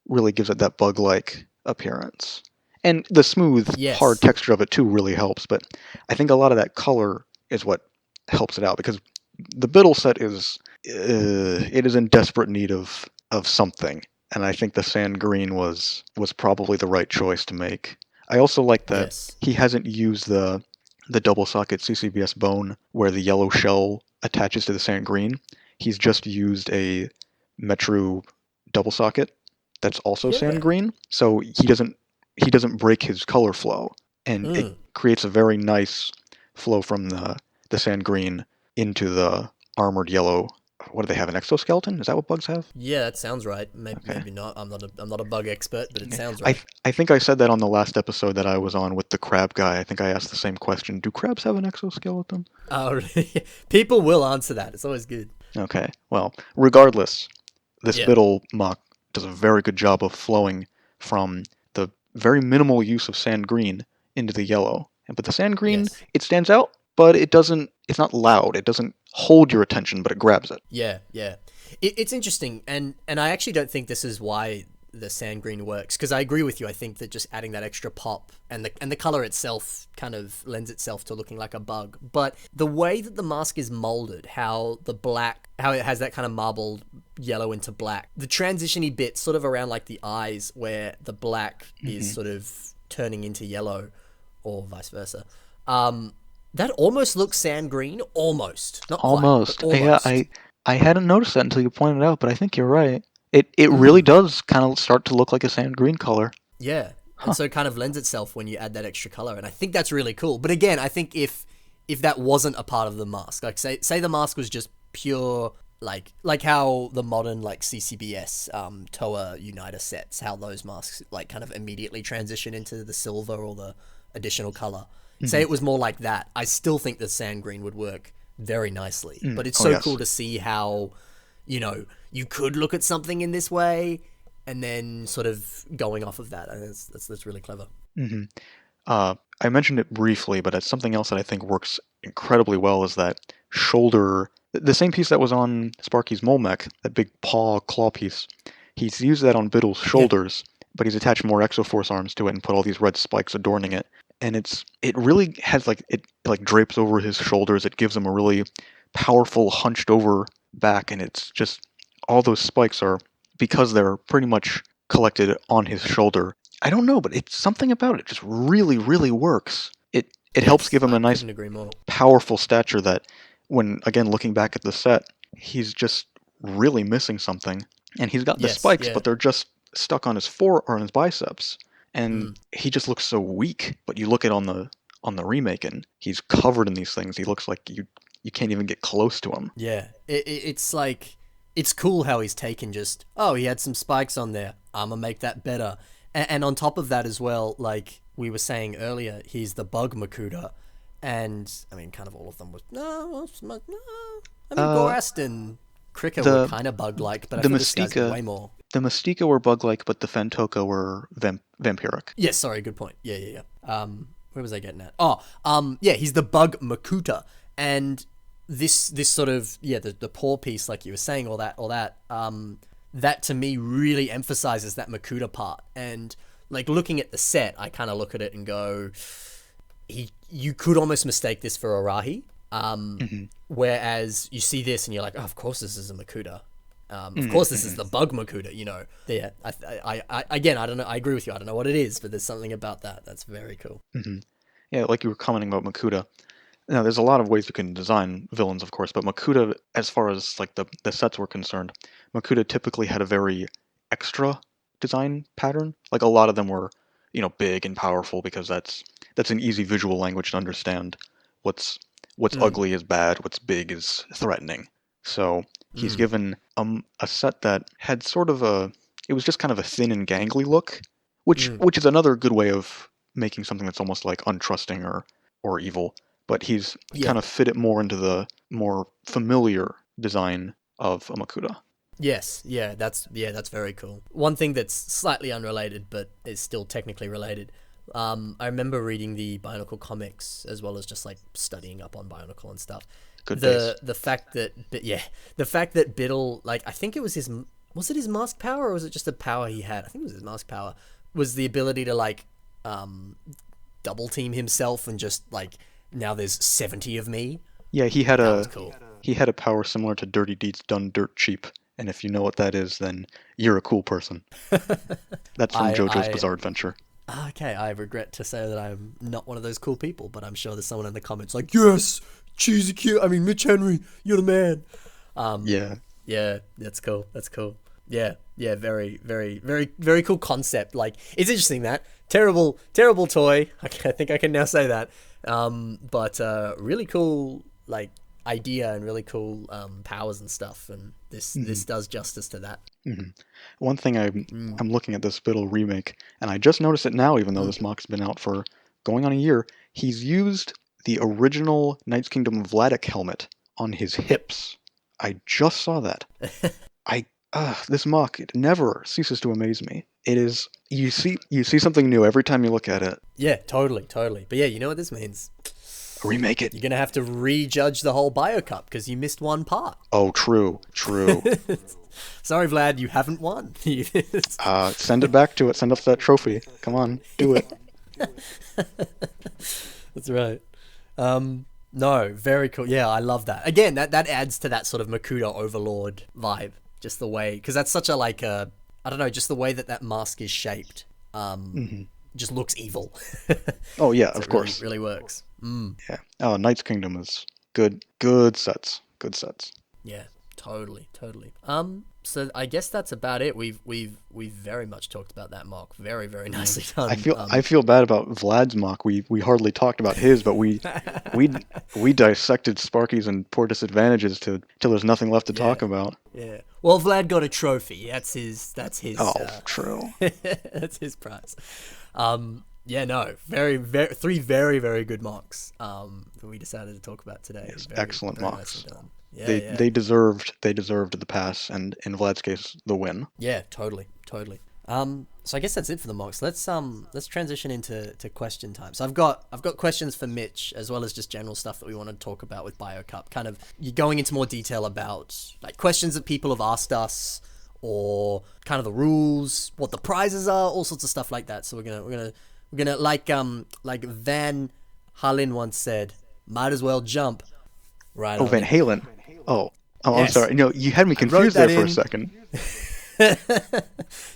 really gives it that bug-like appearance. And the smooth, hard texture of it too really helps, but I think a lot of that color is what helps it out, because the Biddle set is it is in desperate need of something, and I think the sand green was probably the right choice to make. I also like that he hasn't used the double socket CCBS bone where the yellow shell attaches to the sand green. He's just used a Metro double socket that's also sand green, so he doesn't break his color flow, and it creates a very nice flow from the sand green into the armored yellow. What do they have, an exoskeleton? Is that what bugs have? Yeah, that sounds right. Maybe not. I'm not a bug expert, but it sounds right. I think I said that on the last episode that I was on with the crab guy. I think I asked the same question. Do crabs have an exoskeleton? Oh, really? People will answer that. It's always good. Okay. Well, regardless, this Biddle MOC does a very good job of flowing from the very minimal use of sand green into the yellow. But the sand green, it stands out, but it's not loud. It doesn't hold your attention, but it grabs it. Yeah. It's interesting, and I actually don't think this is why the sand green works, because I agree with you. I think that just adding that extra pop and the color itself kind of lends itself to looking like a bug. But the way that the mask is molded, how it has that kind of marbled yellow into black, the transitiony bit sort of around like the eyes where the black is sort of turning into yellow, or vice versa. That almost looks sand green, almost. Not almost. Quite, almost. Yeah, I hadn't noticed that until you pointed it out, but I think you're right. It really does kind of start to look like a sand green color. Yeah. And so it kind of lends itself when you add that extra color, and I think that's really cool. But again, I think if that wasn't a part of the mask, like say the mask was just pure, like how the modern like CCBS Toa Uniter sets, how those masks like kind of immediately transition into the silver or the additional color. Say it was more like that, I still think the sand green would work very nicely. But it's so cool to see how, you could look at something in this way and then sort of going off of that. That's really clever. I mentioned it briefly, but it's something else that I think works incredibly well is that shoulder, the same piece that was on Sparky's mole mech, that big paw claw piece. He's used that on Biddle's shoulders, but he's attached more Exoforce arms to it and put all these red spikes adorning it. And it really has it drapes over his shoulders. It gives him a really powerful hunched over back, and it's just all those spikes are, because they're pretty much collected on his shoulder. I don't know, but it's something about it just really, really works. It helps give him a nice, powerful stature that, when again looking back at the set, he's just really missing something. And he's got the spikes, but they're just stuck on his on his biceps. And he just looks so weak. But you look at on the remake, and he's covered in these things. He looks like you can't even get close to him. Yeah, it's like, it's cool how he's taken just, he had some spikes on there, I'm gonna make that better. And on top of that as well, like we were saying earlier, he's the bug Makuta. And I mean, kind of all of them was Gorast and Cricket were kind of bug-like, but I think this guy's way more. The Mystica were bug-like, but the Fentoka were vampiric. Yes, sorry, good point. Yeah. Where was I getting at? He's the bug Makuta, and this sort of the paw piece, like you were saying, all that that to me really emphasizes that Makuta part. And like looking at the set, I kind of look at it and go, you could almost mistake this for Arahi. Whereas you see this and you're like, of course this is a Makuta. Of course this is the bug Makuta, Yeah, I again, I don't know, I agree with you, I don't know what it is, but there's something about that that's very cool. Yeah, like you were commenting about Makuta. Now, there's a lot of ways you can design villains, of course, but Makuta, as far as like the sets were concerned, Makuta typically had a very extra design pattern. Like a lot of them were, big and powerful because that's an easy visual language to understand. What's Mm, ugly is bad, what's big is threatening. So he's mm, given a set that had sort of it was just kind of a thin and gangly look, which is another good way of making something that's almost like untrusting or evil. But he's yeah. kind of fit it more into the more familiar design of a Makuta. Yes, that's very cool. One thing that's slightly unrelated, but is still technically related. I remember reading the Bionicle comics as well as just like studying up on Bionicle and stuff. Good base. The fact that Biddle, like, I think it was was it his mask power or was it just a power he had? I think it was his mask power. Was the ability to like double team himself and just like now there's 70 of me. Yeah, That was cool. he had a power similar to Dirty Deeds Done Dirt Cheap, and if you know what that is, then you're a cool person. That's from JoJo's Bizarre Adventure. Okay, I regret to say that I'm not one of those cool people, but I'm sure there's someone in the comments like, yes, cheesy cute. I mean, Mitch Henry, you're the man. Yeah. Yeah, that's cool. That's cool. Yeah, very, very, very, very cool concept. Like, it's interesting that terrible toy. I think I can now say that. But really cool, like, idea and really cool powers and stuff. And this does justice to that. Mm-hmm. One thing I'm looking at this Biddle remake, and I just noticed it now, even though this mock's been out for going on a year. He's used the original Knights Kingdom Vladic helmet on his hips. I just saw that. This mock, it never ceases to amaze me. It is you see something new every time you look at it. Yeah, totally. But yeah, you know what this means? Remake it. You're gonna have to rejudge the whole Bio Cup because you missed one part. Oh, true. Sorry, Vlad, you haven't won. Send it back to it. Send us that trophy. Come on, do it. That's right. No, very cool. Yeah, I love that. Again, that adds to that sort of Makuta Overlord vibe. Just the way, because that's such a like I don't know, just the way that mask is shaped. Just looks evil. Oh yeah, so of course. Really works. Yeah. Oh, Knights Kingdom is good. Good sets. Yeah, totally. So I guess that's about it. We've very much talked about that mock. Very, very nicely done. I feel bad about Vlad's mock. We hardly talked about his, but we dissected Sparky's and poor disadvantages till there's nothing left to talk about. Yeah. Well, Vlad got a trophy. That's his. Oh, true. That's his prize. Yeah, no, three very, very good mocks. That we decided to talk about today. Yes, excellent mocks. Yeah, they deserved the pass, and in Vlad's case, the win. Yeah, totally. So I guess that's it for the mocks. Let's transition into question time. So I've got questions for Mitch as well as just general stuff that we want to talk about with BioCup. Kind of you're going into more detail about like questions that people have asked us, or kind of the rules, what the prizes are, all sorts of stuff like that. So we're gonna like Van Halen once said, might as well jump right. Oh, Van Halen. Oh, yes. I'm sorry. No, you had me confused there for a second.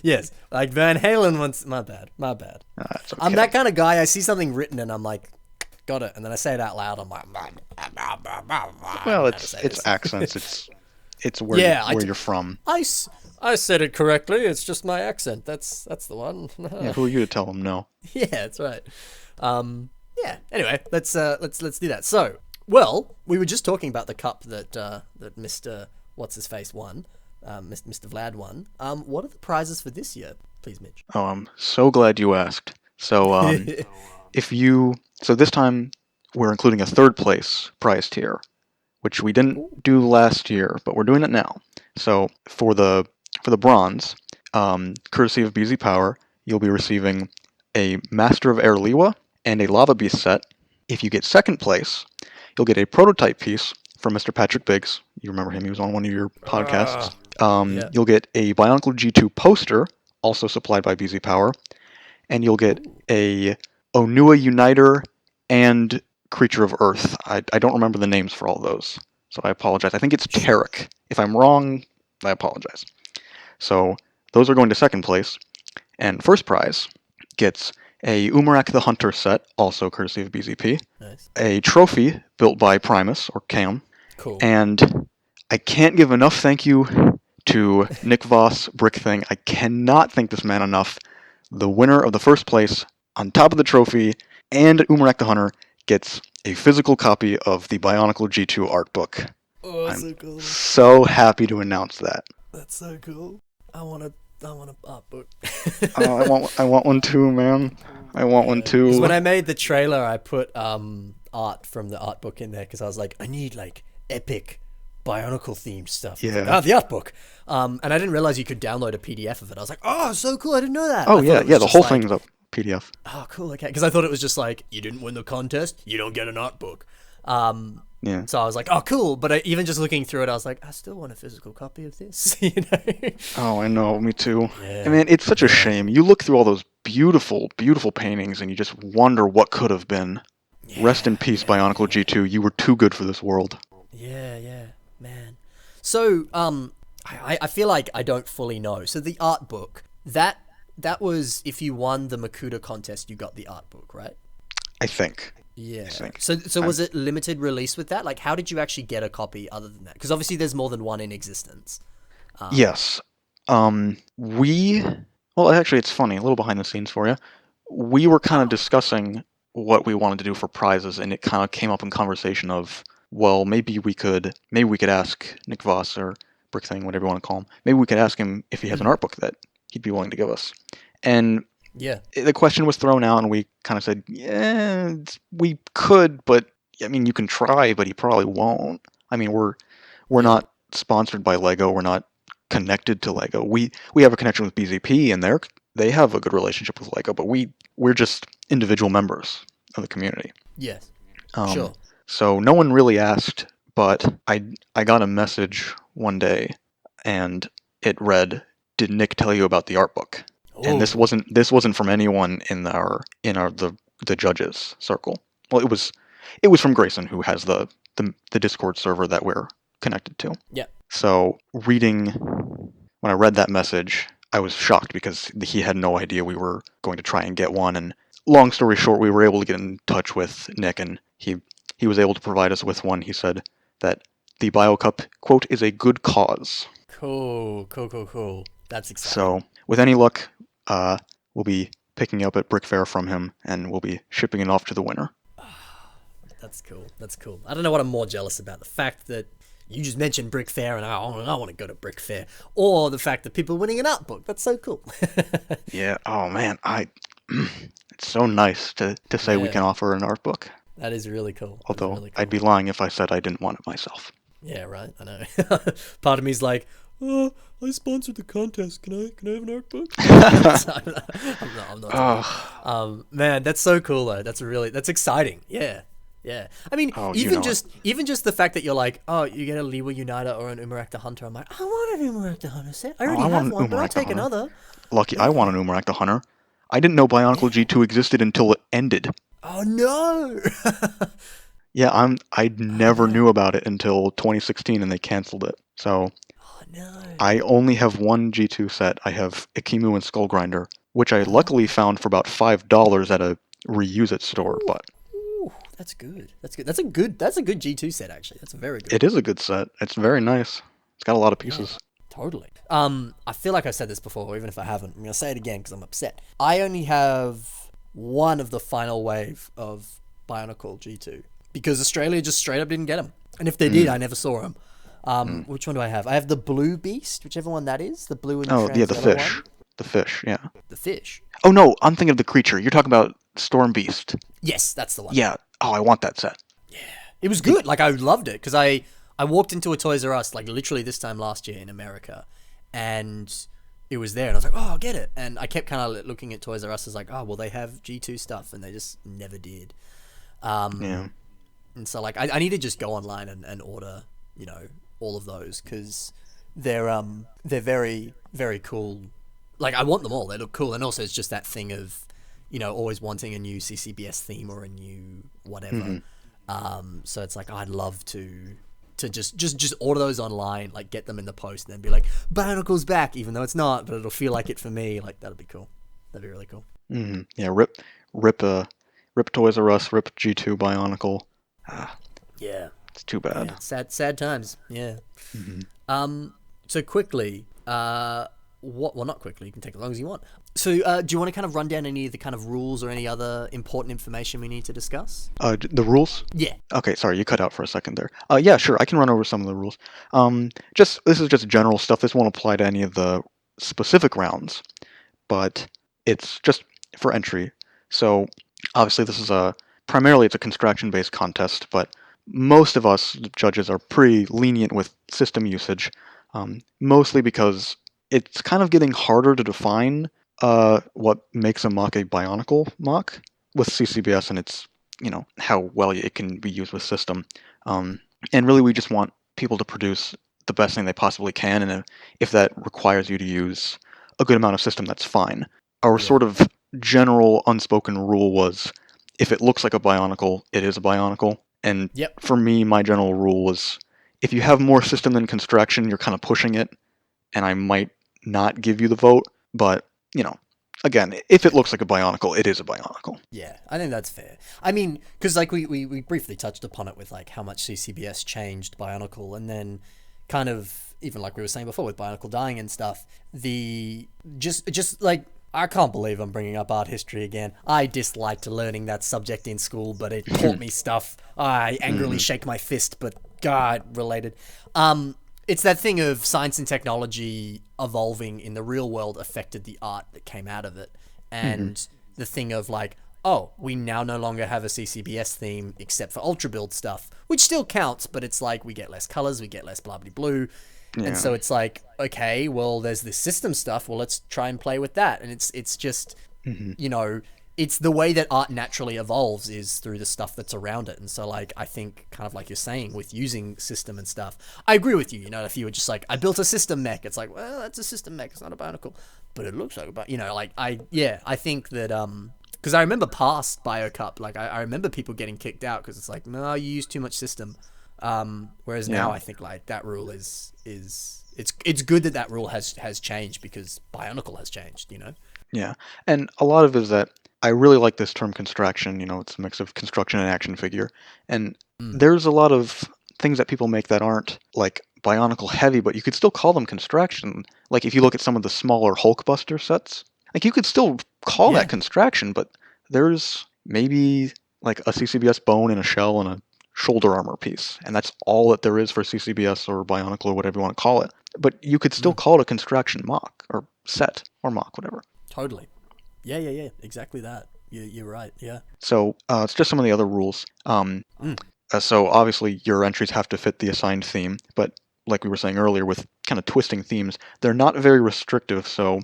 Yes, like Van Halen once. My bad. Okay. I'm that kind of guy. I see something written and I'm like, got it, and then I say it out loud. I'm like, well, it's accents. It's where you're from. I said it correctly. It's just my accent. That's the one. Yeah, who are you to tell them no? Yeah, that's right. Yeah. Anyway, let's do that. So, well, we were just talking about the cup that Mr. What's his face won. Mr. Vlad won. What are the prizes for this year, please, Mitch? Oh, I'm so glad you asked. So, so this time we're including a third place prize tier, which we didn't do last year, but we're doing it now. So for the bronze, courtesy of BZ Power, you'll be receiving a Master of Air Liwa and a Lava Beast set. If you get second place, you'll get a prototype piece from Mr. Patrick Biggs. You remember him, he was on one of your podcasts. Yeah. You'll get a Bionicle G2 poster, also supplied by BZ Power, and you'll get a Onua Uniter and Creature of Earth. I don't remember the names for all those, so I apologize. I think it's Tarek. If I'm wrong, I apologize. So those are going to second place, and first prize gets a Umarak the Hunter set, also courtesy of BZP, Nice. a trophy built by Primus, or Cam, Cool. and I can't give enough thank you to Nick Voss, Brick Thing. I cannot thank this man enough. The winner of the first place, on top of the trophy, and Umarak the Hunter, gets a physical copy of the Bionicle G2 art book. Oh, I'm so cool. so happy to announce that. That's so cool. I want a art book. Oh, I want one too, man. I want one too. Because when I made the trailer, I put art from the art book in there because I was like, I need like epic Bionicle themed stuff. Yeah. Like, the art book. And I didn't realize you could download a PDF of it. I was like, oh, so cool. I didn't know that. Oh I yeah, thought it was yeah. The just whole like, thing's a PDF. oh, cool. Okay. Because I thought it was just like, you didn't win the contest, you don't get an art book. Yeah. So I was like, oh, cool. But even just looking through it, I was like, I still want a physical copy of this. You know? Oh, I know. Me too. Yeah. I mean, it's such a shame. You look through all those beautiful, beautiful paintings, and you just wonder what could have been. Rest in peace, Bionicle G2. You were too good for this world. Yeah, man. So, I feel like I don't fully know. So the art book, that was if you won the Makuta contest, you got the art book, right? I think. Yeah. I think. So was it limited release with that? Like, how did you actually get a copy other than that? Because obviously there's more than one in existence. Yes. Well, actually, it's funny. A little behind the scenes for you. We were kind of discussing what we wanted to do for prizes, and it kind of came up in conversation of, well, maybe we could ask Nick Voss or Brick Thing, whatever you want to call him. Maybe we could ask him if he has an art book that he'd be willing to give us. And Yeah. the question was thrown out, and we kind of said, yeah, we could, but I mean, you can try, but he probably won't. I mean, we're not sponsored by Lego. We're not connected to Lego. We have a connection with BZP, and they have a good relationship with Lego, but we're just individual members of the community. Yes. Um, Sure. So no one really asked, but I got a message one day, and it read, "Did Nick tell you about the art book?" And this wasn't from anyone in the judges circle. Well, it was from Grayson, who has the Discord server that we're connected to. Yeah. So when I read that message, I was shocked because he had no idea we were going to try and get one. And long story short, we were able to get in touch with Nick, and he was able to provide us with one. He said that the BioCup, quote, is a good cause. Cool. That's exciting. So with any luck, we'll be picking up at Brick Fair from him, and we'll be shipping it off to the winner. That's cool. I don't know what I'm more jealous about. The fact that you just mentioned Brick Fair and I want to go to Brick Fair. Or the fact that people are winning an art book. That's so cool. Yeah, oh man, it's so nice to say we can offer an art book. That is really cool. Although, really cool. I'd be lying if I said I didn't want it myself. Yeah, right. I know. Part of me's like, oh, I sponsored the contest. Can I have an art book? I'm not. Man, that's so cool though. That's exciting. Yeah. I mean, even just the fact that you're like, oh, you get a Liwa Uniter or an Umarak the Hunter. I'm like, I want an Umarak the Hunter set. I already have one, but I'll take another. Lucky, I want an Umarak the Hunter. I didn't know Bionicle G2 existed until it ended. Oh no! Yeah, I never knew about it until 2016, and they canceled it. So, I only have one G2 set. I have Ikimu and Skull Grinder, which I luckily found for about $5 at a reuse it store. But that's good. That's a good G2 set actually. That's very good. It is a good set. It's very nice. It's got a lot of pieces. Yeah, totally. I feel like I said this before, even if I haven't. I'm gonna say it again because I'm upset. I only have one of the final wave of Bionicle G2 because Australia just straight up didn't get them, and if they did, I never saw them. Which one do I have? I have the Blue Beast, whichever one that is. The blue and the fish. one. The fish, yeah. The fish. Oh no, I'm thinking of the creature. You're talking about Storm Beast. Yes, that's the one. Yeah. Oh, I want that set. Yeah, it was good. Like I loved it because I walked into a Toys R Us like literally this time last year in America, and it was there, and I was like, oh, I'll get it. And I kept kind of looking at Toys R Us as like, oh, well, they have G2 stuff, and they just never did. Yeah. And so like I need to just go online and order, all of those because they're very, very cool. Like I want them all. They look cool, and also it's just that thing of, always wanting a new CCBS theme or a new whatever. So it's like I'd love to just order those online, like get them in the post, and then be like, Bionicle's back, even though it's not, but it'll feel like it for me. Like that'd be cool. That'd be really cool. Yeah, rip Toys R Us, rip G2 Bionicle. Ah, Yeah. it's too bad. Yeah. Sad times. Yeah. Hmm. So quickly, well, not quickly, you can take as long as you want. So, do you want to kind of run down any of the kind of rules or any other important information we need to discuss? The rules? Yeah. Okay, sorry, you cut out for a second there. Yeah, sure, I can run over some of the rules. This is just general stuff. This won't apply to any of the specific rounds, but it's just for entry. So obviously, this is primarily it's a construction-based contest, but most of us judges are pretty lenient with system usage, mostly because it's kind of getting harder to define what makes a mock a Bionicle mock with CCBS, and it's how well it can be used with system. And really, we just want people to produce the best thing they possibly can, and if that requires you to use a good amount of system, that's fine. Our sort of general unspoken rule was, if it looks like a Bionicle, it is a Bionicle. And for me, my general rule was, if you have more system than construction, you're kind of pushing it, and I might not give you the vote. But, again, if it looks like a Bionicle, it is a Bionicle. Yeah, I think that's fair. I mean, because like we briefly touched upon it with like how much CCBS changed Bionicle, and then kind of even like we were saying before with Bionicle dying and stuff, just like, I can't believe I'm bringing up art history again. I disliked learning that subject in school, but it taught me stuff. I angrily shake my fist, but God, related. It's that thing of science and technology evolving in the real world affected the art that came out of it. And the thing of like, oh, we now no longer have a CCBS theme except for Ultra Build stuff, which still counts, but it's like we get less colors, we get less blah blah blue. Yeah. And so it's like, okay, well, there's this system stuff. Well, let's try and play with that. And it's just, it's the way that art naturally evolves is through the stuff that's around it. And so, like, I think kind of like you're saying with using system and stuff, I agree with you. If you were just like, I built a system mech, it's like, well, that's a system mech. It's not a Bionicle, but it looks like a I think that, because I remember past BioCup, like I remember people getting kicked out because it's like, no, you use too much system. Whereas now I think like that rule is it's good that rule has changed because Bionicle has changed, Yeah, and a lot of it is that I really like this term construction. It's a mix of construction and action figure, and there's a lot of things that people make that aren't like Bionicle heavy, but you could still call them construction. Like if you look at some of the smaller Hulkbuster sets, like you could still call that construction, but there's maybe like a CCBS bone and a shell and a shoulder armor piece, and that's all that there is for CCBS or Bionicle or whatever you want to call it. But you could still call it a construction mock or set or mock, whatever. Totally. Yeah, exactly that. You're right. Yeah. So it's just some of the other rules. So obviously your entries have to fit the assigned theme, but like we were saying earlier, with kind of twisting themes, they're not very restrictive. So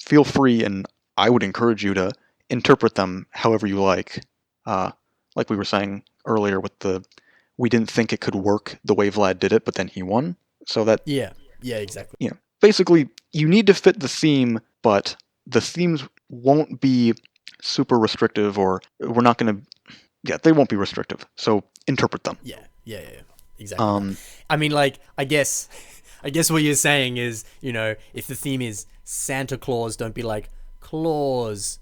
feel free, and I would encourage you to interpret them however you like. Like we were saying earlier with we didn't think it could work the way Vlad did it, but then he won. So that yeah, exactly. Basically, you need to fit the theme, but the themes won't be super restrictive, or we're not going to. They won't be restrictive. So interpret them. Yeah, exactly. I mean, like, I guess what you're saying is, if the theme is Santa Claus, don't be like Claus.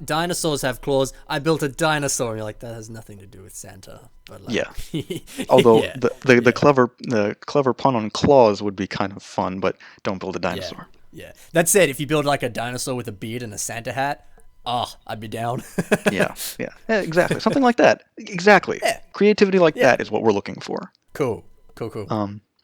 Dinosaurs have claws. I built a dinosaur, and you're like, that has nothing to do with Santa. But like, although the clever pun on claws would be kind of fun, but don't build a dinosaur. Yeah. That said, if you build like a dinosaur with a beard and a Santa hat, I'd be down. yeah, exactly. Something like that. Exactly. Yeah. Creativity like that is what we're looking for. Cool.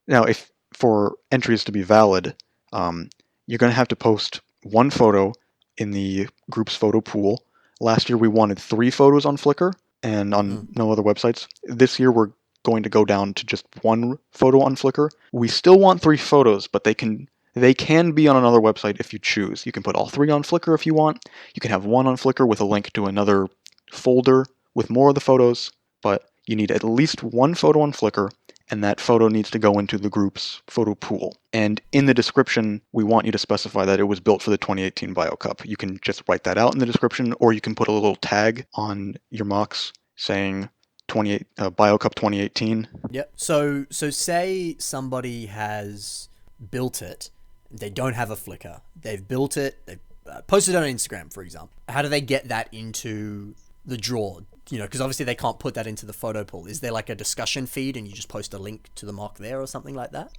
Now, if for entries to be valid, you're going to have to post one photo in the group's photo pool. Last year we wanted 3 photos on Flickr and on no other websites. This year we're going to go down to just 1 photo on Flickr. We still want 3 photos, but they can be on another website if you choose. You can put all 3 on Flickr if you want. You can have 1 on Flickr with a link to another folder with more of the photos, but you need at least 1 photo on Flickr, and that photo needs to go into the group's photo pool. And in the description, we want you to specify that it was built for the 2018 BioCup. You can just write that out in the description, or you can put a little tag on your mocks saying BioCup 2018. Yep. So say somebody has built it, they don't have a Flickr. They've built it, they've posted on Instagram, for example. How do they get that into the draw? You know, because obviously they can't put that into the photo pool. Is there like a discussion feed and you just post a link to the mock there or something like that?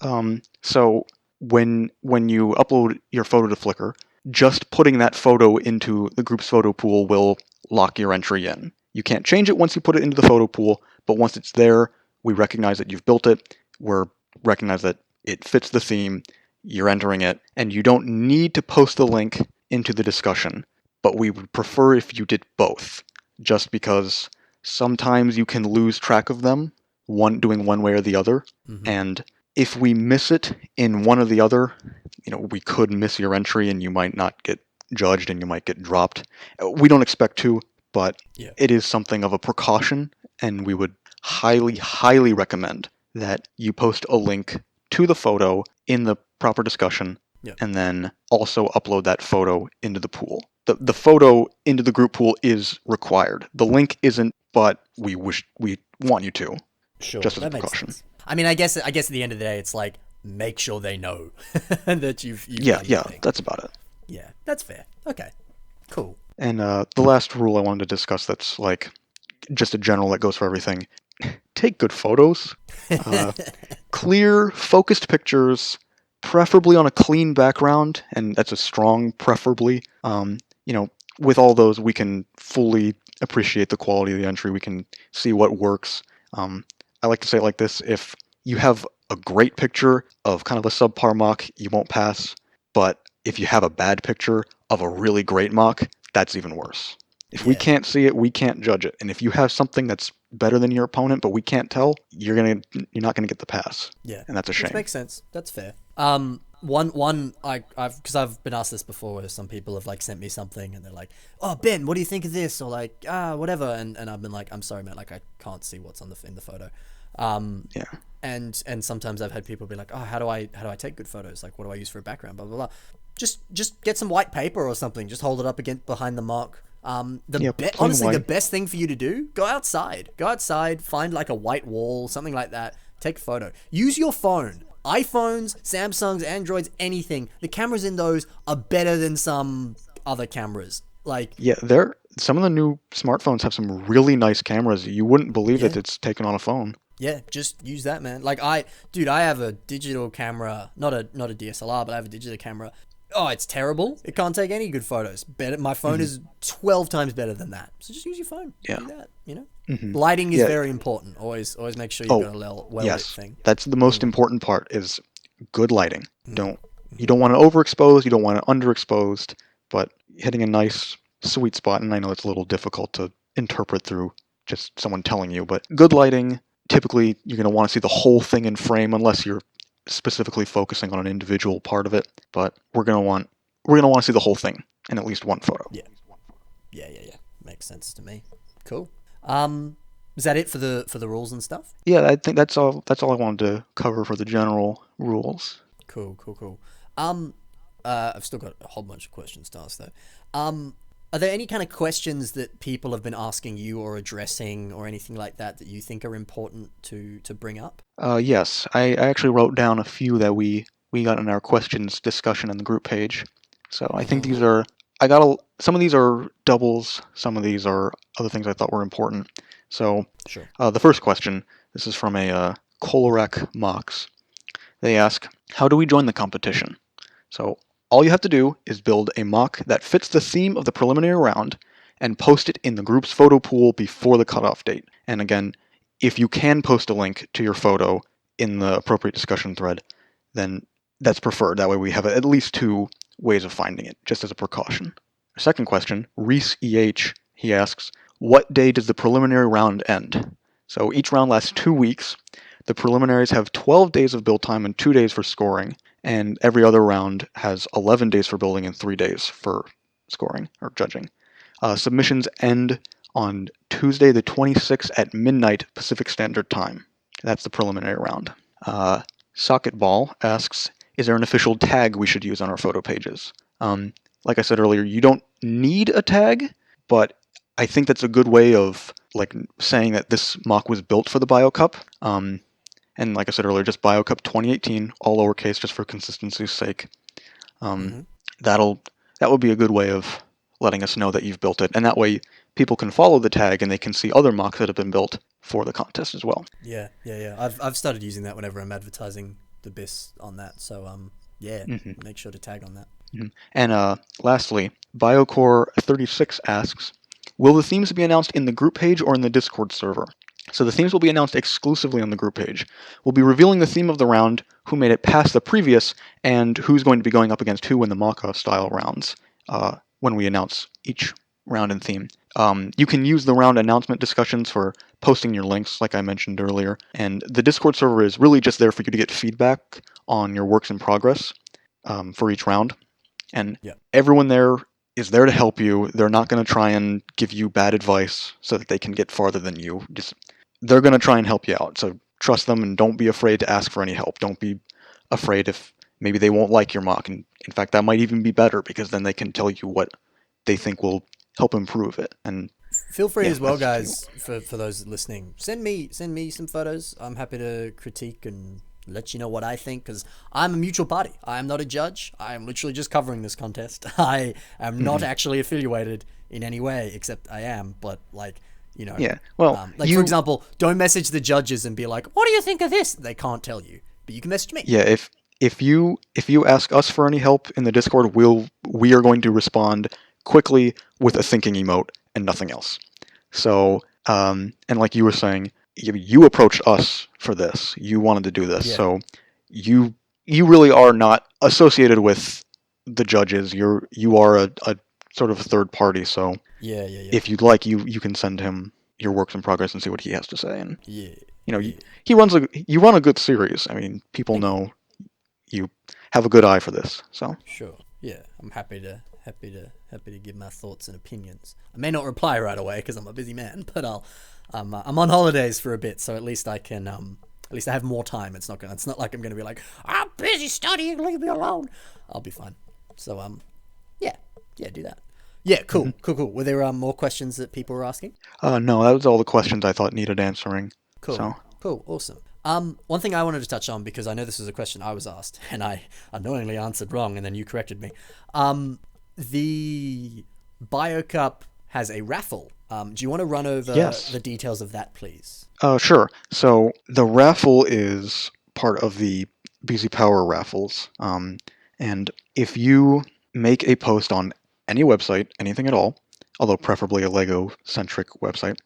So when you upload your photo to Flickr, just putting that photo into the group's photo pool will lock your entry in. You can't change it once you put it into the photo pool, but once it's there, we recognize that you've built it. We recognize that it fits the theme. You're entering it, and you don't need to post the link into the discussion, but we would prefer if you did both, just because sometimes you can lose track of them, doing one way or the other, and if we miss it in one or the other, we could miss your entry and you might not get judged and you might get dropped. We don't expect to, but it is something of a precaution, and we would highly, highly recommend that you post a link to the photo in the proper discussion, and then also upload that photo into the pool. The photo into the group pool is required. The link isn't, but we want you to. Sure, just as a precaution. Makes sense. I mean, I guess at the end of the day, it's like, make sure they know that you've yeah, that's about it. Yeah, that's fair. Okay, cool. And the last rule I wanted to discuss that's like just a general that goes for everything. Take good photos. Clear, focused pictures, preferably on a clean background, and that's a strong preferably. With all those, we can fully appreciate the quality of the entry. We can see what works. I like to say it like this: if you have a great picture of kind of a subpar mock, you won't pass. But if you have a bad picture of a really great mock, that's even worse. If we can't see it, we can't judge it. And if you have something that's better than your opponent, but we can't tell, you're not gonna get the pass. Yeah, and that's a shame. Which makes sense. That's fair. Because I've been asked this before, where some people have like sent me something and they're like, "Oh, Ben, what do you think of this?" Or like, whatever, and I've been like, "I'm sorry, man, like I can't see what's in the photo." And sometimes I've had people be like, "Oh, how do I take good photos? Like, what do I use for a background?" Blah blah blah. Just get some white paper or something. Just hold it up behind the mock. Honestly, the best thing for you to do, go outside, find like a white wall, something like that. Take a photo. Use your phone. iPhones, Samsungs, Androids, anything. The cameras in those are better than some other cameras. Like, some of the new smartphones have some really nice cameras. You wouldn't believe that it's taken on a phone. Yeah, just use that, man. Like I have a digital camera, not a DSLR, but I have a digital camera. Oh, it's terrible. It can't take any good photos. My phone is 12 times better than that. So just use your phone. Yeah. Do that, Lighting is very important. Always make sure you've got a well-lit thing. That's the most important part is good lighting. You don't want to overexpose, you don't want it underexposed, but hitting a nice sweet spot, and I know it's a little difficult to interpret through just someone telling you, but good lighting, typically you're going to want to see the whole thing in frame unless you're specifically focusing on an individual part of it, but we're gonna want to see the whole thing in at least one photo. Yeah. Makes sense to me. Cool. Is that it for the rules and stuff? Yeah, I think that's all I wanted to cover for the general rules. Cool. I've still got a whole bunch of questions to ask though. Are there any kind of questions that people have been asking you or addressing or anything like that you think are important to bring up? Yes, I actually wrote down a few that we got in our questions discussion in the group page. So I think these are, some of these are doubles, some of these are other things I thought were important. So sure. The first question, this is from a Colorac MOCs. They ask, how do we join the competition? So all you have to do is build a mock that fits the theme of the preliminary round and post it in the group's photo pool before the cutoff date. And again, if you can post a link to your photo in the appropriate discussion thread, then that's preferred. That way we have at least two ways of finding it, just as a precaution. Second question, Reese EH, he asks, what day does the preliminary round end? So each round lasts 2 weeks. The preliminaries have 12 days of build time and 2 days for scoring, and every other round has 11 days for building and 3 days for scoring or judging. Submissions end on Tuesday the 26th at midnight Pacific Standard Time. That's the preliminary round. Socket Ball asks, is there an official tag we should use on our photo pages? Like I said earlier, you don't need a tag, but I think that's a good way of like saying that this mock was built for the BioCup. And like I said earlier, just BioCup 2018, all lowercase, just for consistency's sake. That that would be a good way of letting us know that you've built it. And that way people can follow the tag and they can see other mocks that have been built for the contest as well. Yeah. I've started using that whenever I'm advertising the BIS on that. So make sure to tag on that. And lastly, Biocore 36 asks, will the themes be announced in the group page or in the Discord server? So the themes will be announced exclusively on the group page. We'll be revealing the theme of the round, who made it past the previous, and who's going to be going up against who in the MOC-Off style rounds when we announce each round and theme. You can use the round announcement discussions for posting your links, like I mentioned earlier, and the Discord server is really just there for you to get feedback on your works in progress for each round. And everyone there is there to help you. They're not going to try and give you bad advice so that they can get farther than you. They're going to try and help you out. So trust them and don't be afraid to ask for any help. Don't be afraid if maybe they won't like your mock. And in fact, that might even be better because then they can tell you what they think will help improve it. And feel free as well, guys, for those listening. Send me some photos. I'm happy to critique and let you know what I think, because I'm a neutral party. I am not a judge. I am literally just covering this contest. I am not actually affiliated in any way, except I am. But yeah. Well, for example, don't message the judges and be like, "What do you think of this?" They can't tell you, but you can message me. Yeah. If you ask us for any help in the Discord, we are going to respond quickly with a thinking emote and nothing else. So, and like you were saying, you approached us for this. You wanted to do this, so you really are not associated with the judges. You are a sort of third party. So if you'd like, you can send him your works in progress and see what he has to say. And you run a good series. I mean, people know you have a good eye for this. So sure, I'm happy to give my thoughts and opinions. I may not reply right away because I'm a busy man, but I'm on holidays for a bit, so at least I can at least I have more time. It's not like I'm gonna be like, I'm busy studying, leave me alone. I'll be fine. So do that. Yeah, cool. Were there more questions that people were asking? No, that was all the questions I thought needed answering. Cool, awesome. One thing I wanted to touch on, because I know this is a question I was asked and I annoyingly answered wrong and then you corrected me. The BioCup has a raffle. Do you want to run over the details of that, please? Sure. So the raffle is part of the BZ Power raffles. And if you make a post on any website, anything at all, although preferably a Lego-centric website,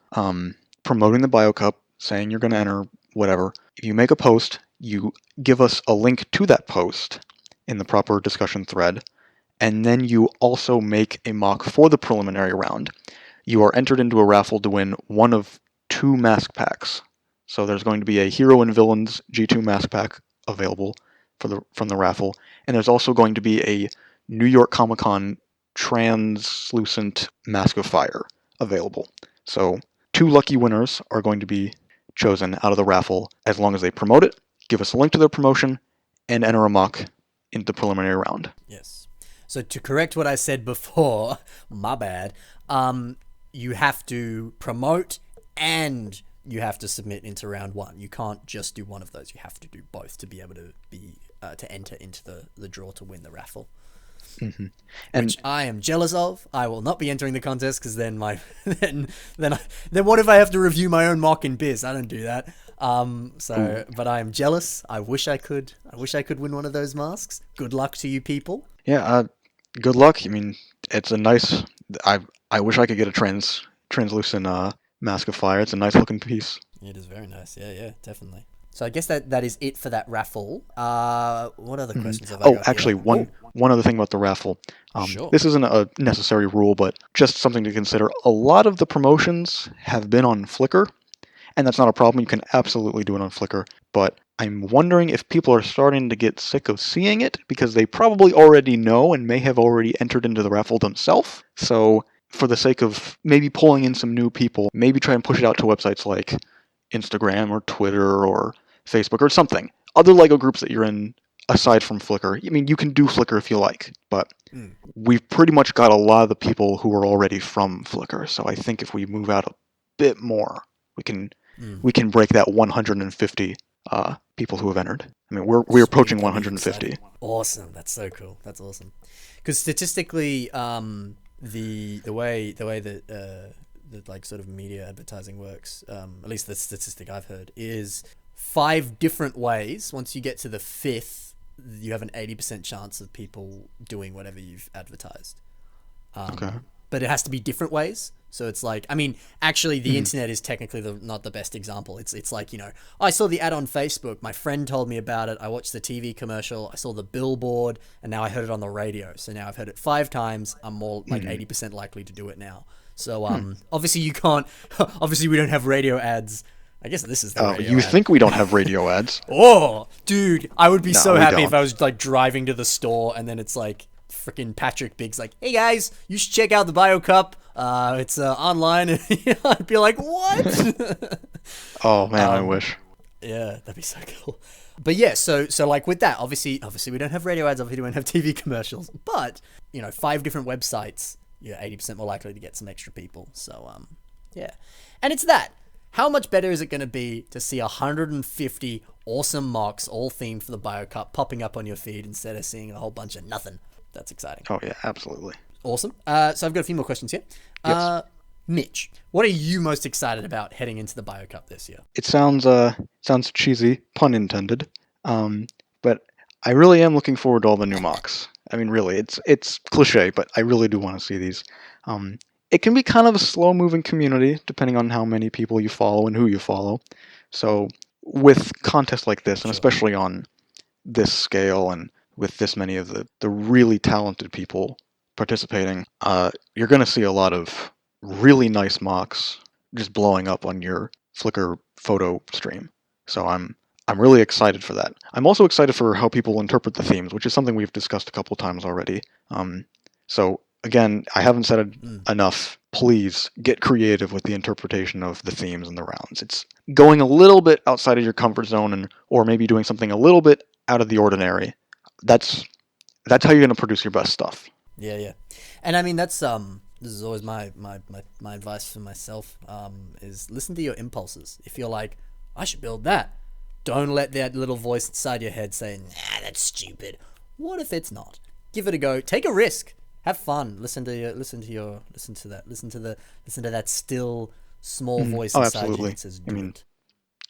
promoting the BioCup, saying you're going to enter whatever, if you make a post, you give us a link to that post in the proper discussion thread, and then you also make a mock for the preliminary round. You are entered into a raffle to win one of 2 mask packs. So there's going to be a Hero and Villains G2 mask pack available from the raffle, and there's also going to be a New York Comic Con translucent Mask of Fire available. So 2 lucky winners are going to be chosen out of the raffle as long as they promote it, give us a link to their promotion, and enter a mock into the preliminary round. Yes. So to correct what I said before, my bad, you have to promote and you have to submit into round 1. You can't just do one of those. You have to do both to be able to to enter into the draw to win the raffle. Mm-hmm. Which I am jealous of. I will not be entering the contest because then then what if I have to review my own mock in Biz? I don't do that. But I am jealous. I wish I could win one of those masks. Good luck to you people. Yeah, good luck. I mean, it's a nice. I wish I could get a translucent Mask of Fire. It's a nice looking piece. It is very nice. Yeah, definitely. So I guess that is it for that raffle. What other questions have I got? Actually, one other thing about the raffle. Sure. This isn't a necessary rule, but just something to consider. A lot of the promotions have been on Flickr, and that's not a problem. You can absolutely do it on Flickr. But I'm wondering if people are starting to get sick of seeing it, because they probably already know and may have already entered into the raffle themselves. So for the sake of maybe pulling in some new people, maybe try and push it out to websites like Instagram or Twitter or Facebook or something. Other LEGO groups that you're in aside from Flickr. I mean, you can do Flickr if you like, but we've pretty much got a lot of the people who are already from Flickr. So I think if we move out a bit more, we can break that 150 people who have entered. I mean, we're approaching 150. Awesome. That's so cool. That's awesome. Because statistically, the way that that like sort of media advertising works, at least the statistic I've heard, is 5 different ways. Once you get to the 5th, you have an 80% chance of people doing whatever you've advertised. Okay. But it has to be different ways. So it's like, I mean, actually the internet is technically not the best example. It's like, you know, I saw the ad on Facebook. My friend told me about it. I watched the TV commercial. I saw the billboard, and now I heard it on the radio. So now I've heard it 5 times. I'm more like 80% likely to do it now. So obviously you can't, obviously we don't have radio ads. I guess this is the radio you ad. think we don't have radio ads? Oh, dude, I would be No, so we happy don't. if I was like driving to the store and then it's like freaking Patrick Biggs like, hey guys, you should check out the Bio Cup. It's online. And I'd be like, what? Oh man, I wish. Yeah, that'd be so cool. But yeah, so like with that, obviously we don't have radio ads, obviously we don't have TV commercials, but you know, 5 different websites, you're 80% more likely to get some extra people. So yeah, and it's that. How much better is it going to be to see 150 awesome mocks, all themed for the Bio Cup, popping up on your feed instead of seeing a whole bunch of nothing? That's exciting. Oh yeah, absolutely. Awesome. So I've got a few more questions here. Yes. Mitch, what are you most excited about heading into the Bio Cup this year? It sounds cheesy, pun intended. But I really am looking forward to all the new mocks. I mean, really, it's cliche, but I really do want to see these. It can be kind of a slow-moving community, depending on how many people you follow and who you follow. So with contests like this, and especially on this scale and with this many of the really talented people participating, you're going to see a lot of really nice mocks just blowing up on your Flickr photo stream. So I'm really excited for that. I'm also excited for how people interpret the themes, which is something we've discussed a couple times already. So again, I haven't said it enough. Please get creative with the interpretation of the themes and the rounds. It's going a little bit outside of your comfort zone, or maybe doing something a little bit out of the ordinary. That's how you're going to produce your best stuff. Yeah. And I mean, that's this is always my advice for myself, is listen to your impulses. If you're like, I should build that, don't let that little voice inside your head say, nah, that's stupid. What if it's not? Give it a go. Take a risk. Have fun. Listen to that still small voice inside absolutely. you that says, do it.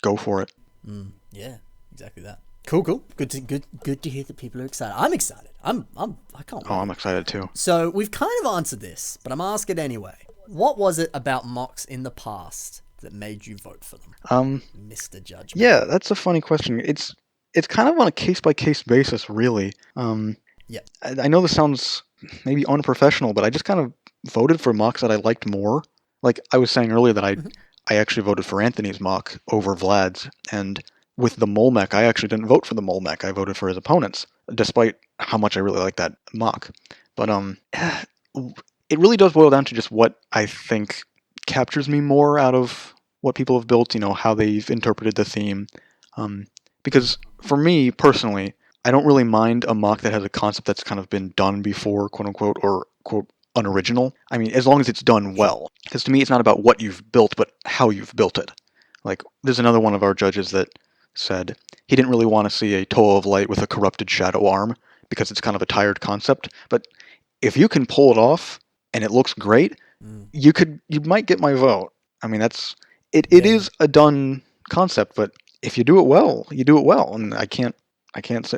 Go for it. Yeah, exactly that. Cool. Good to hear that people are excited. I'm excited. I can't wait. Oh, I'm excited too. So we've kind of answered this, but I'm asking anyway. What was it about mocks in the past that made you vote for them, Mr. Judgment? Yeah, that's a funny question. It's kind of on a case-by-case basis, really. Yeah. I know this sounds maybe unprofessional, but I just kind of voted for mocks that I liked more. Like I was saying earlier that I actually voted for Anthony's mock over Vlad's, and with the mole mech, I actually didn't vote for the mole mech. I voted for his opponents, despite how much I really like that mock. But it really does boil down to just what I think captures me more out of what people have built, you know, how they've interpreted the theme. Because for me, personally, I don't really mind a mock that has a concept that's kind of been done before, quote-unquote, or, quote, unoriginal. I mean, as long as it's done well. Because to me, it's not about what you've built, but how you've built it. Like, there's another one of our judges that said he didn't really want to see a Toe of Light with a corrupted shadow arm, because it's kind of a tired concept. But if you can pull it off, and it looks great, you might get my vote. I mean, it is a done concept, but if you do it well, you do it well, and I can't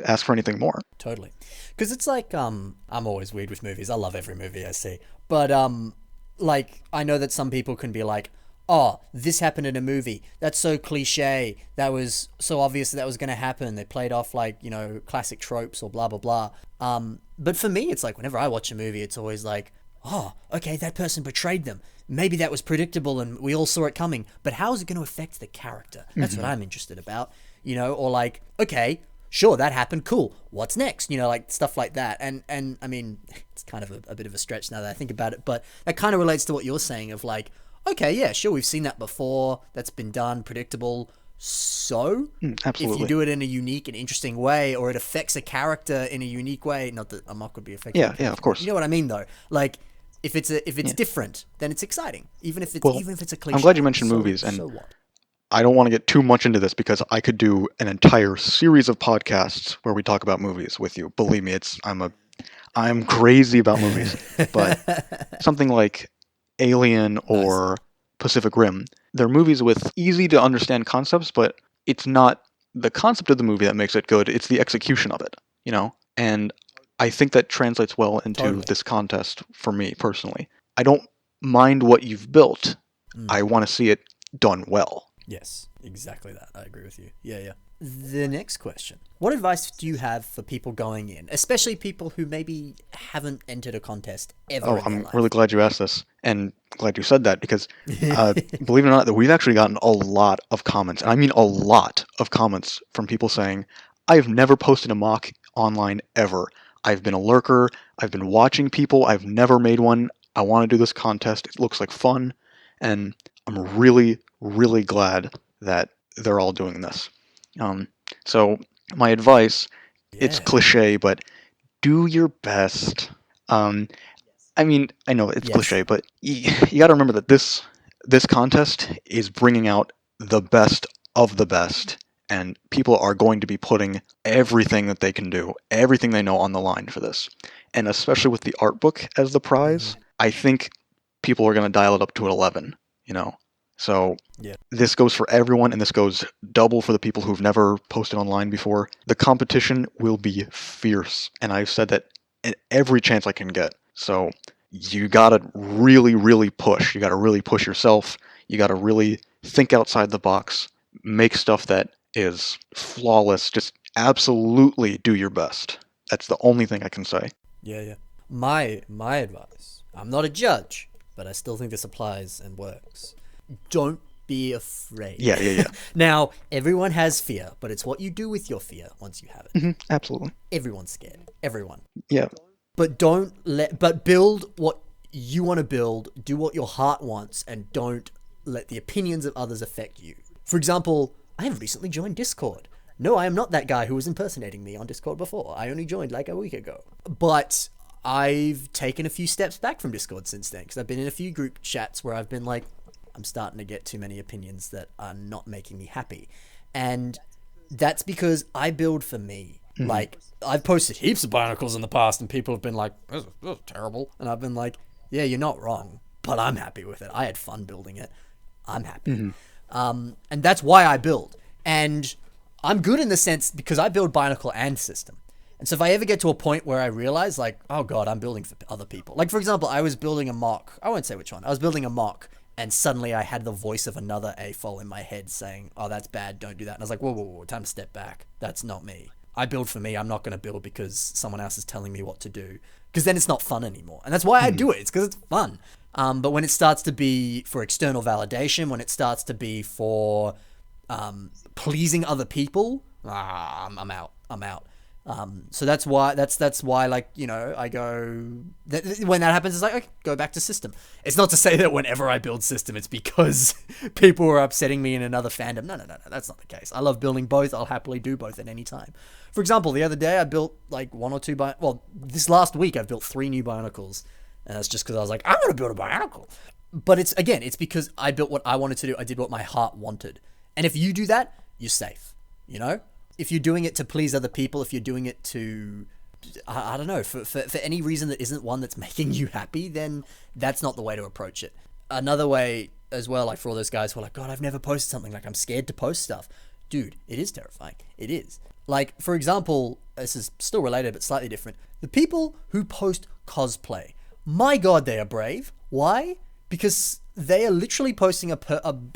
ask for anything more. Totally. Because it's like, I'm always weird with movies. I love every movie I see. But, like, I know that some people can be like, oh, this happened in a movie. That's so cliche. That was so obvious that was going to happen. They played off, like, you know, classic tropes or blah, blah, blah. But for me, it's like, whenever I watch a movie, it's always like, oh, okay, that person betrayed them. Maybe that was predictable and we all saw it coming. But how is it going to affect the character? That's what I'm interested about. You know, or like, okay, sure, that happened. Cool. What's next? You know, like stuff like that. And I mean, it's kind of a bit of a stretch now that I think about it, but that kind of relates to what you're saying of like, okay, yeah, sure, we've seen that before. That's been done, predictable. So, absolutely. If you do it in a unique and interesting way, or it affects a character in a unique way, not that a mock would be affected. Yeah, of course. You know what I mean, though. Like, if it's different, then it's exciting. Even if it's a cliche. I'm glad you mentioned movies, and so what? I don't want to get too much into this because I could do an entire series of podcasts where we talk about movies with you. Believe me, I'm crazy about movies. But something like Alien or Pacific Rim, they're movies with easy to understand concepts, but it's not the concept of the movie that makes it good, it's the execution of it, you know? And I think that translates well into this contest for me personally. I don't mind what you've built. I want to see it done well. Yes, exactly that. I agree with you. Yeah. The next question. What advice do you have for people going in, especially people who maybe haven't entered a contest ever in their I'm life? really glad you asked this, and glad you said that, because believe it or not, that we've actually gotten a lot of comments, and I mean a lot of comments from people saying, I've never posted a mock online ever. I've been a lurker, I've been watching people, I've never made one. I want to do this contest. It looks like fun, and I'm really, really glad that they're all doing this. So my advice, it's cliche, but do your best. I mean, I know it's cliche, but you got to remember that this contest is bringing out the best of the best, and people are going to be putting everything that they can do, everything they know on the line for this. And especially with the art book as the prize, I think people are going to dial it up to an 11, you know? So this goes for everyone, and this goes double for the people who've never posted online before. The competition will be fierce, and I've said that at every chance I can get. So you gotta really, really push. You gotta really push yourself. You gotta really think outside the box. Make stuff that is flawless. Just absolutely do your best. That's the only thing I can say. Yeah. My advice. I'm not a judge, but I still think this applies and works. Don't be afraid. Yeah. Now, everyone has fear, but it's what you do with your fear once you have it. Absolutely. Everyone's scared. Everyone. Yeah. But build what you want to build, do what your heart wants, and don't let the opinions of others affect you. For example, I have recently joined Discord. No, I am not that guy who was impersonating me on Discord before. I only joined like a week ago. But I've taken a few steps back from Discord since then, because I've been in a few group chats where I've been like, I'm starting to get too many opinions that are not making me happy. And that's because I build for me. Like, I've posted heaps of Bionicles in the past, and people have been like, this is terrible. And I've been like, yeah, you're not wrong, but I'm happy with it. I had fun building it. I'm happy. And that's why I build. And I'm good in the sense because I build Bionicle and system. And so if I ever get to a point where I realize, like, oh God, I'm building for other people. Like, for example, I was building a MOC. I won't say which one. I was building a MOC. And suddenly I had the voice of another AFOL in my head saying, oh, that's bad, don't do that. And I was like, whoa, time to step back. That's not me. I build for me. I'm not going to build because someone else is telling me what to do. Because then it's not fun anymore. And that's why I do it. It's because it's fun. But when it starts to be for external validation, when it starts to be for pleasing other people, I'm out. So that's why, like, you know, I go, when that happens, it's like, okay, go back to system. It's not to say that whenever I build system, it's because people are upsetting me in another fandom. No, that's not the case. I love building both. I'll happily do both at any time. For example, the other day I built like one or two, this last week I've built 3 new Bionicles, and that's just because I was like, I'm going to build a Bionicle. But it's because I built what I wanted to do. I did what my heart wanted. And if you do that, you're safe, you know? If you're doing it to please other people, if you're doing it to, I don't know, for any reason that isn't one that's making you happy, then that's not the way to approach it. Another way as well, like for all those guys who are like, God, I've never posted something, like I'm scared to post stuff. Dude, it is terrifying. It is. Like, for example, this is still related but slightly different. The people who post cosplay, my God, they are brave. Why? Because they are literally posting a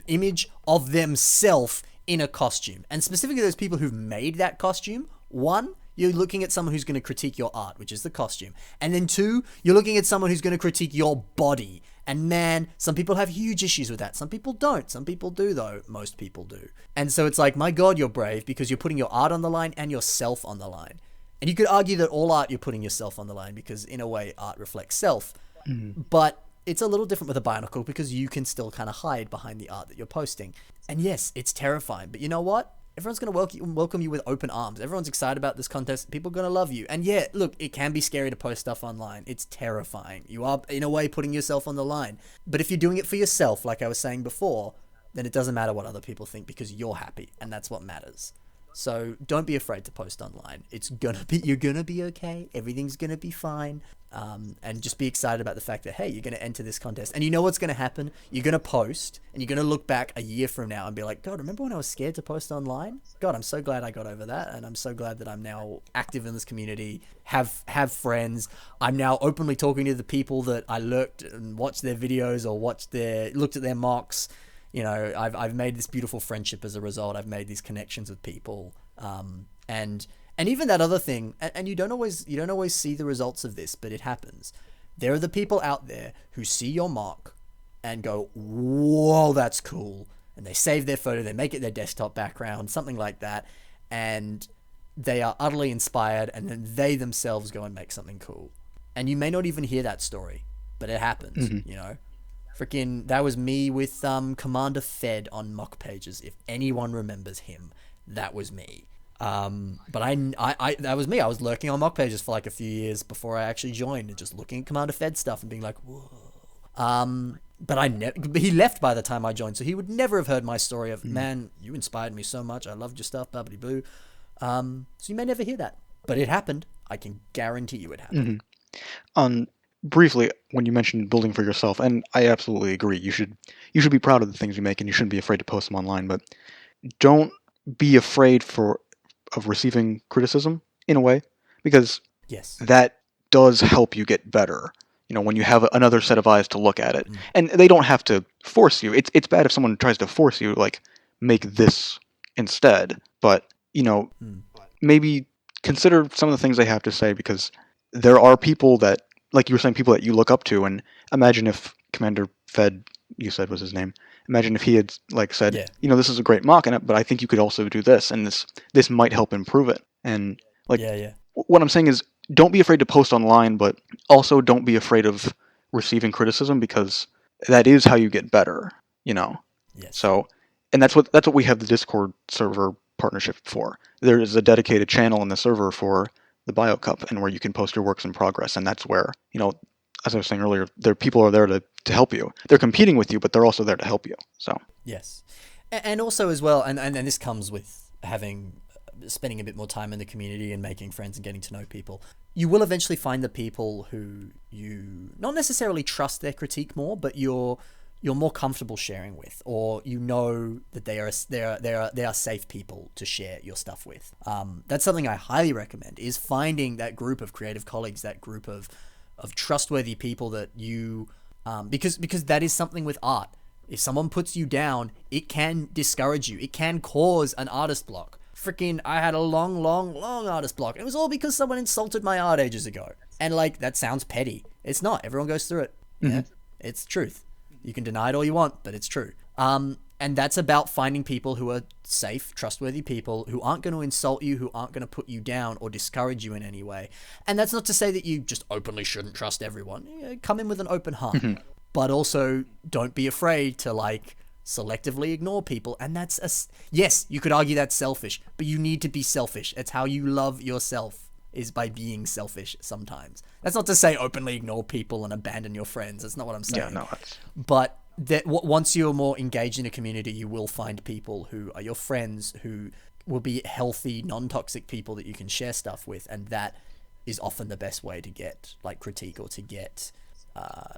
image of themselves in a costume. And specifically those people who've made that costume. 1, you're looking at someone who's going to critique your art, which is the costume. And then 2, you're looking at someone who's going to critique your body. And man, some people have huge issues with that. Some people don't. Some people do, though. Most people do. And so it's like, my God, you're brave because you're putting your art on the line and yourself on the line. And you could argue that all art, you're putting yourself on the line because in a way, art reflects self. But it's a little different with a Bionicle because you can still kind of hide behind the art that you're posting. And yes, it's terrifying, but you know what? Everyone's going to welcome you with open arms. Everyone's excited about this contest. People are going to love you. And yeah, look, it can be scary to post stuff online. It's terrifying. You are, in a way, putting yourself on the line. But if you're doing it for yourself, like I was saying before, then it doesn't matter what other people think because you're happy, and that's what matters. So don't be afraid to post online. You're gonna be okay. Everything's gonna be fine. And just be excited about the fact that, hey, you're gonna enter this contest, and you know what's gonna happen. You're gonna post, and you're gonna look back a year from now and be like, God, remember when I was scared to post online? God, I'm so glad I got over that, and I'm so glad that I'm now active in this community. Have friends. I'm now openly talking to the people that I lurked and watched their videos or looked at their mocks. You know, I've made this beautiful friendship as a result. I've made these connections with people, and even that other thing. And you don't always see the results of this, but it happens. There are the people out there who see your mock and go, "Whoa, that's cool," and they save their photo, they make it their desktop background, something like that, and they are utterly inspired, and then they themselves go and make something cool. And you may not even hear that story, but it happens. You know. Freaking, that was me with Commander Fed on mock pages. If anyone remembers him, that was me. But I that was me. I was lurking on mock pages for like a few years before I actually joined, and just looking at Commander Fed stuff and being like, whoa. But he left by the time I joined, so he would never have heard my story of, man, you inspired me so much. I loved your stuff, bubbly boo. So you may never hear that, but it happened. I can guarantee you it happened. Briefly, when you mentioned building for yourself, and I absolutely agree, you should be proud of the things you make, and you shouldn't be afraid to post them online. But don't be afraid of receiving criticism in a way, because that does help you get better. You know, when you have another set of eyes to look at it, and they don't have to force you. It's bad if someone tries to force you, like, make this instead. But you know, maybe consider some of the things they have to say, because there are people that, like you were saying, people that you look up to. And imagine if Commander Fed, you said was his name, imagine if he had said, you know, this is a great mock, but I think you could also do this, and this might help improve it. And what I'm saying is, don't be afraid to post online, but also don't be afraid of receiving criticism, because that is how you get better, you know. So, and that's what we have the Discord server partnership for. There is a dedicated channel in the server for the Bio Cup, and where you can post your works in progress, and that's where, you know, as I was saying earlier, people are there to help you. They're competing with you, but they're also there to help you. So and also as well, and this comes with spending a bit more time in the community and making friends and getting to know people. You will eventually find the people who you not necessarily trust their critique more, but you're more comfortable sharing with, or you know that they are safe people to share your stuff with. That's something I highly recommend, is finding that group of creative colleagues, that group of trustworthy people that you, because that is something with art. If someone puts you down, it can discourage you. It can cause an artist block. Freaking, I had a long artist block. It was all because someone insulted my art ages ago. And like, that sounds petty. It's not. Everyone goes through it. Yeah, it's truth. You can deny it all you want, but it's true. And that's about finding people who are safe, trustworthy people who aren't going to insult you, who aren't going to put you down or discourage you in any way. And that's not to say that you just openly shouldn't trust everyone. Come in with an open heart. But also, don't be afraid to, like, selectively ignore people. And yes, you could argue that's selfish, but you need to be selfish. It's how you love yourself, is by being selfish sometimes. That's not to say openly ignore people and abandon your friends. That's not what I'm saying. Yeah, no. But once you're more engaged in a community, you will find people who are your friends, who will be healthy, non-toxic people that you can share stuff with. And that is often the best way to get, like, critique or to get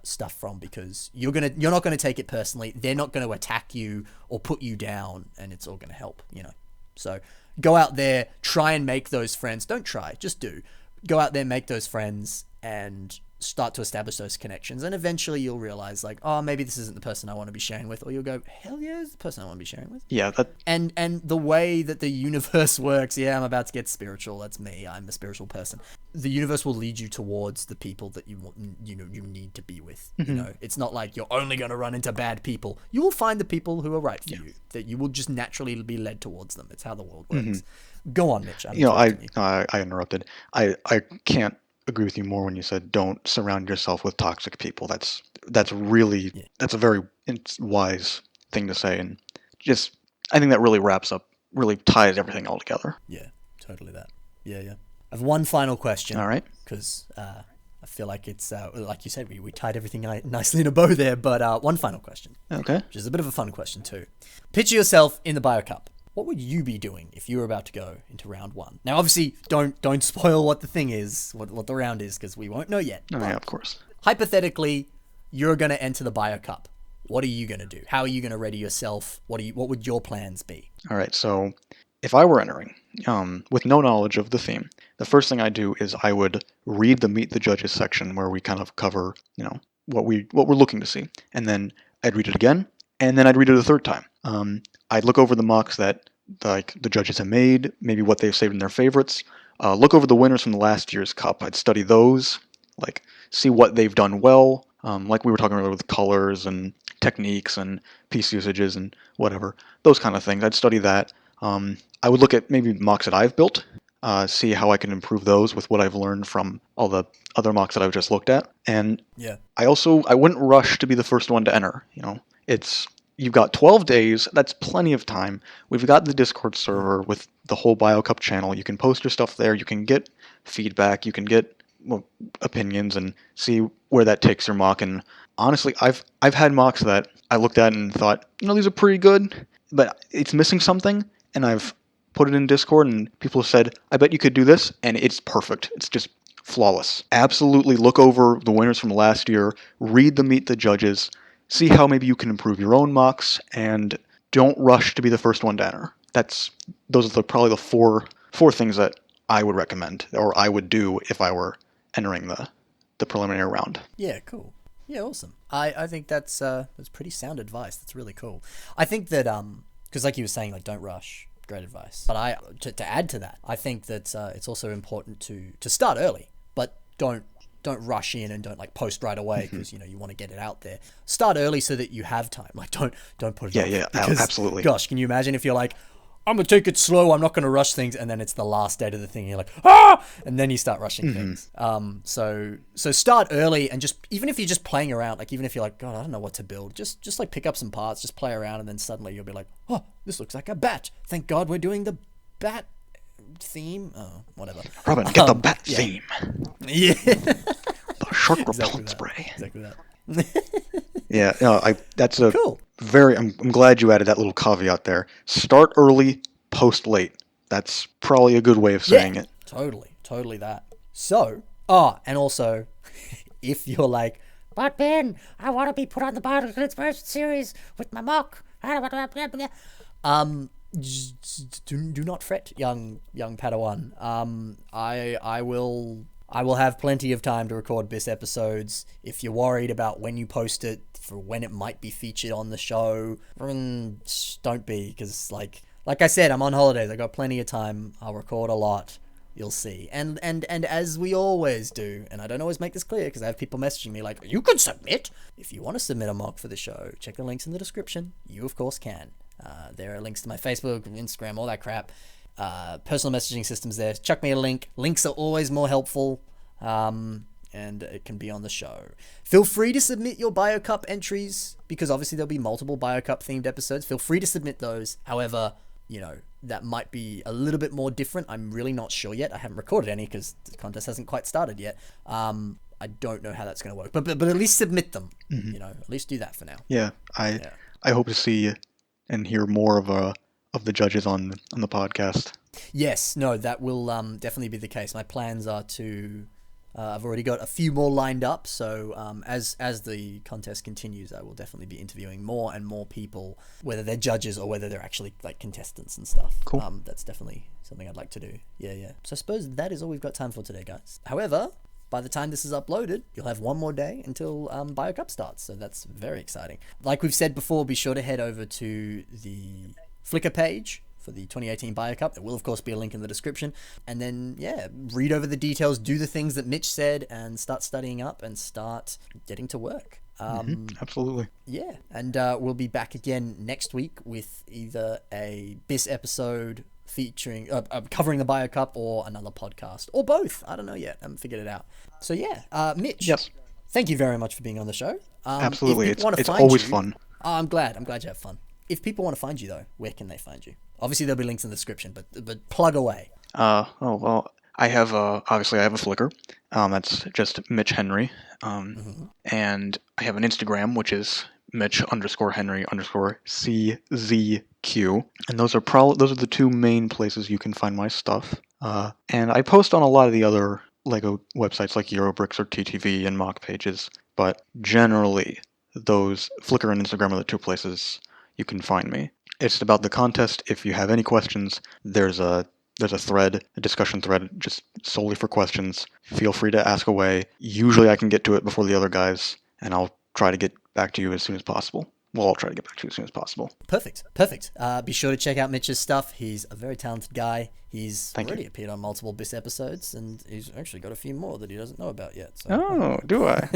stuff from, because you're not gonna take it personally. They're not going to attack you or put you down, and it's all going to help, you know. So go out there, try and make those friends. Don't try, just do. Go out there, make those friends, and start to establish those connections. And eventually you'll realize, like, oh, maybe this isn't the person I want to be sharing with. Or you'll go, hell yeah, it's the person I want to be sharing with. Yeah. And the way that the universe works, I'm about to get spiritual. That's me. I'm a spiritual person. The universe will lead you towards the people that you need to be with. You know, it's not like you're only going to run into bad people. You will find the people who are right for you, that you will just naturally be led towards them. It's how the world works. Go on, Mitch. I interrupted. I can't agree with you more when you said don't surround yourself with toxic people. That's really that's a very wise thing to say, and just I think that really ties everything all together. Yeah, totally that. Yeah. I have one final question. All right. Because I feel like it's, like you said, we tied everything nicely in a bow there, but one final question. Okay. Which is a bit of a fun question too. Picture yourself in the Bio Cup. What would you be doing if you were about to go into round 1? Now, obviously, don't spoil what the thing is, what the round is, because we won't know yet. Oh, yeah, of course. Hypothetically, you're going to enter the Bio Cup. What are you going to do? How are you going to ready yourself? What would your plans be? All right, so if I were entering, with no knowledge of the theme, the first thing I do is I would read the Meet the Judges section where we kind of cover, what we're looking to see, and then I'd read it again, and then I'd read it a third time. I'd look over the mocks that the judges have made, maybe what they've saved in their favorites. Look over the winners from the last year's cup. I'd study those, see what they've done well, like we were talking earlier with colors and techniques and piece usages and whatever, those kind of things. I'd study that. I would look at maybe mocks that I've built, see how I can improve those with what I've learned from all the other mocks that I've just looked at. And yeah, I wouldn't rush to be the first one to enter. You've got 12 days. That's plenty of time. We've got the Discord server with the whole BioCup channel. You can post your stuff there. You can get feedback. You can get opinions and see where that takes your mock. And honestly, I've had mocks that I looked at and thought, these are pretty good, but it's missing something. And I've put it in Discord, and people have said, I bet you could do this, and it's perfect. It's just flawless. Absolutely look over the winners from last year, read the Meet the Judges, see how maybe you can improve your own mocks, and don't rush to be the first one to enter. Those are probably the four things that I would recommend, or I would do if I were entering the preliminary round. Yeah, cool. Yeah, awesome. I think that's pretty sound advice. That's really cool. I think that because like you were saying, don't rush. Great advice. But to add to that, I think that it's also important to start early, but don't rush in and don't post right away because you want to get it out there. Start early so that you have time. Don't put it off. Yeah, because, absolutely. Gosh, can you imagine if you're like, I'm gonna take it slow, I'm not gonna rush things, and then it's the last date of the thing, and you're like, ah, and then you start rushing things. So start early, and even if you're just playing around, even if you're like, God, I don't know what to build, just pick up some parts, just play around, and then suddenly you'll be like, oh, this looks like a bat. Thank God we're doing the bat theme. Oh, whatever. Robin, get the bat theme. Yeah. The shark repellent spray. Exactly that. Yeah, that's a cool. I'm glad you added that little caveat there. Start early, post late. That's probably a good way of saying it. Totally that. So, and also, if you're like, but Ben, I want to be put on the Bionicle Inspiration series with my mock. Do not fret, young Padawan. I will have plenty of time to record BIS episodes. If you're worried about when you post it, for when it might be featured on the show, don't be, because like I said, I'm on holidays. I got plenty of time. I'll record a lot. You'll see. And as we always do, and I don't always make this clear because I have people messaging me like, you can submit. If you want to submit a mock for the show, check the links in the description. You, of course, can. There are links to my Facebook, Instagram, all that crap. Personal messaging systems there. Chuck me a link. Links are always more helpful. And it can be on the show. Feel free to submit your BioCup entries, because obviously there'll be multiple BioCup themed episodes. Feel free to submit those. However, that might be a little bit more different. I'm really not sure yet. I haven't recorded any because the contest hasn't quite started yet. I don't know how that's going to work, but at least submit them. At least do that for now. Yeah, I hope to see and hear more of the judges on the podcast. Yes, no, that will definitely be the case. My plans are to. I've already got a few more lined up, so as the contest continues, I will definitely be interviewing more and more people, whether they're judges or whether they're actually contestants and stuff. Cool. That's definitely something I'd like to do. Yeah. So I suppose that is all we've got time for today, guys. However, by the time this is uploaded, you'll have one more day until BioCup starts, so that's very exciting. Like we've said before, be sure to head over to the Flickr page for the 2018 BioCup. There will, of course, be a link in the description. And then, read over the details, do the things that Mitch said, and start studying up and start getting to work. Absolutely. Yeah, and we'll be back again next week with either a BIS episode featuring covering the BioCup or another podcast, or both. I don't know yet. I haven't figured it out. So Mitch. Yes. Thank you very much for being on the show. Absolutely, it's always fun. I'm glad you have fun. If people want to find you though, where can they find you? Obviously, there'll be links in the description, but plug away. Well, I have obviously I have a Flickr. That's just Mitch Henry. And I have an Instagram, which is Mitch_Henry_CZQ. And those are the two main places you can find my stuff. And I post on a lot of the other Lego websites like Eurobricks or TTV and mock pages, but generally those Flickr and Instagram are the two places you can find me. It's about the contest. If you have any questions, there's a thread, a discussion thread, just solely for questions. Feel free to ask away. Usually I can get to it before the other guys, and I'll try to get back to you as soon as possible. Well, I'll try to get back to you as soon as possible. Perfect. Be sure to check out Mitch's stuff. He's a very talented guy. He's already appeared on multiple BIS episodes, and he's actually got a few more that he doesn't know about yet. So. Oh, do I?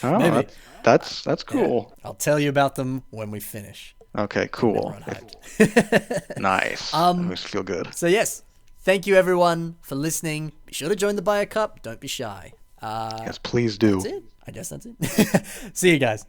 Oh, maybe. That's cool. Yeah, I'll tell you about them when we finish. Okay, cool. Nice. Makes me feel good. So yes, thank you everyone for listening. Be sure to join the Bio Cup. Don't be shy. Yes, please do. That's it. I guess that's it. See you guys.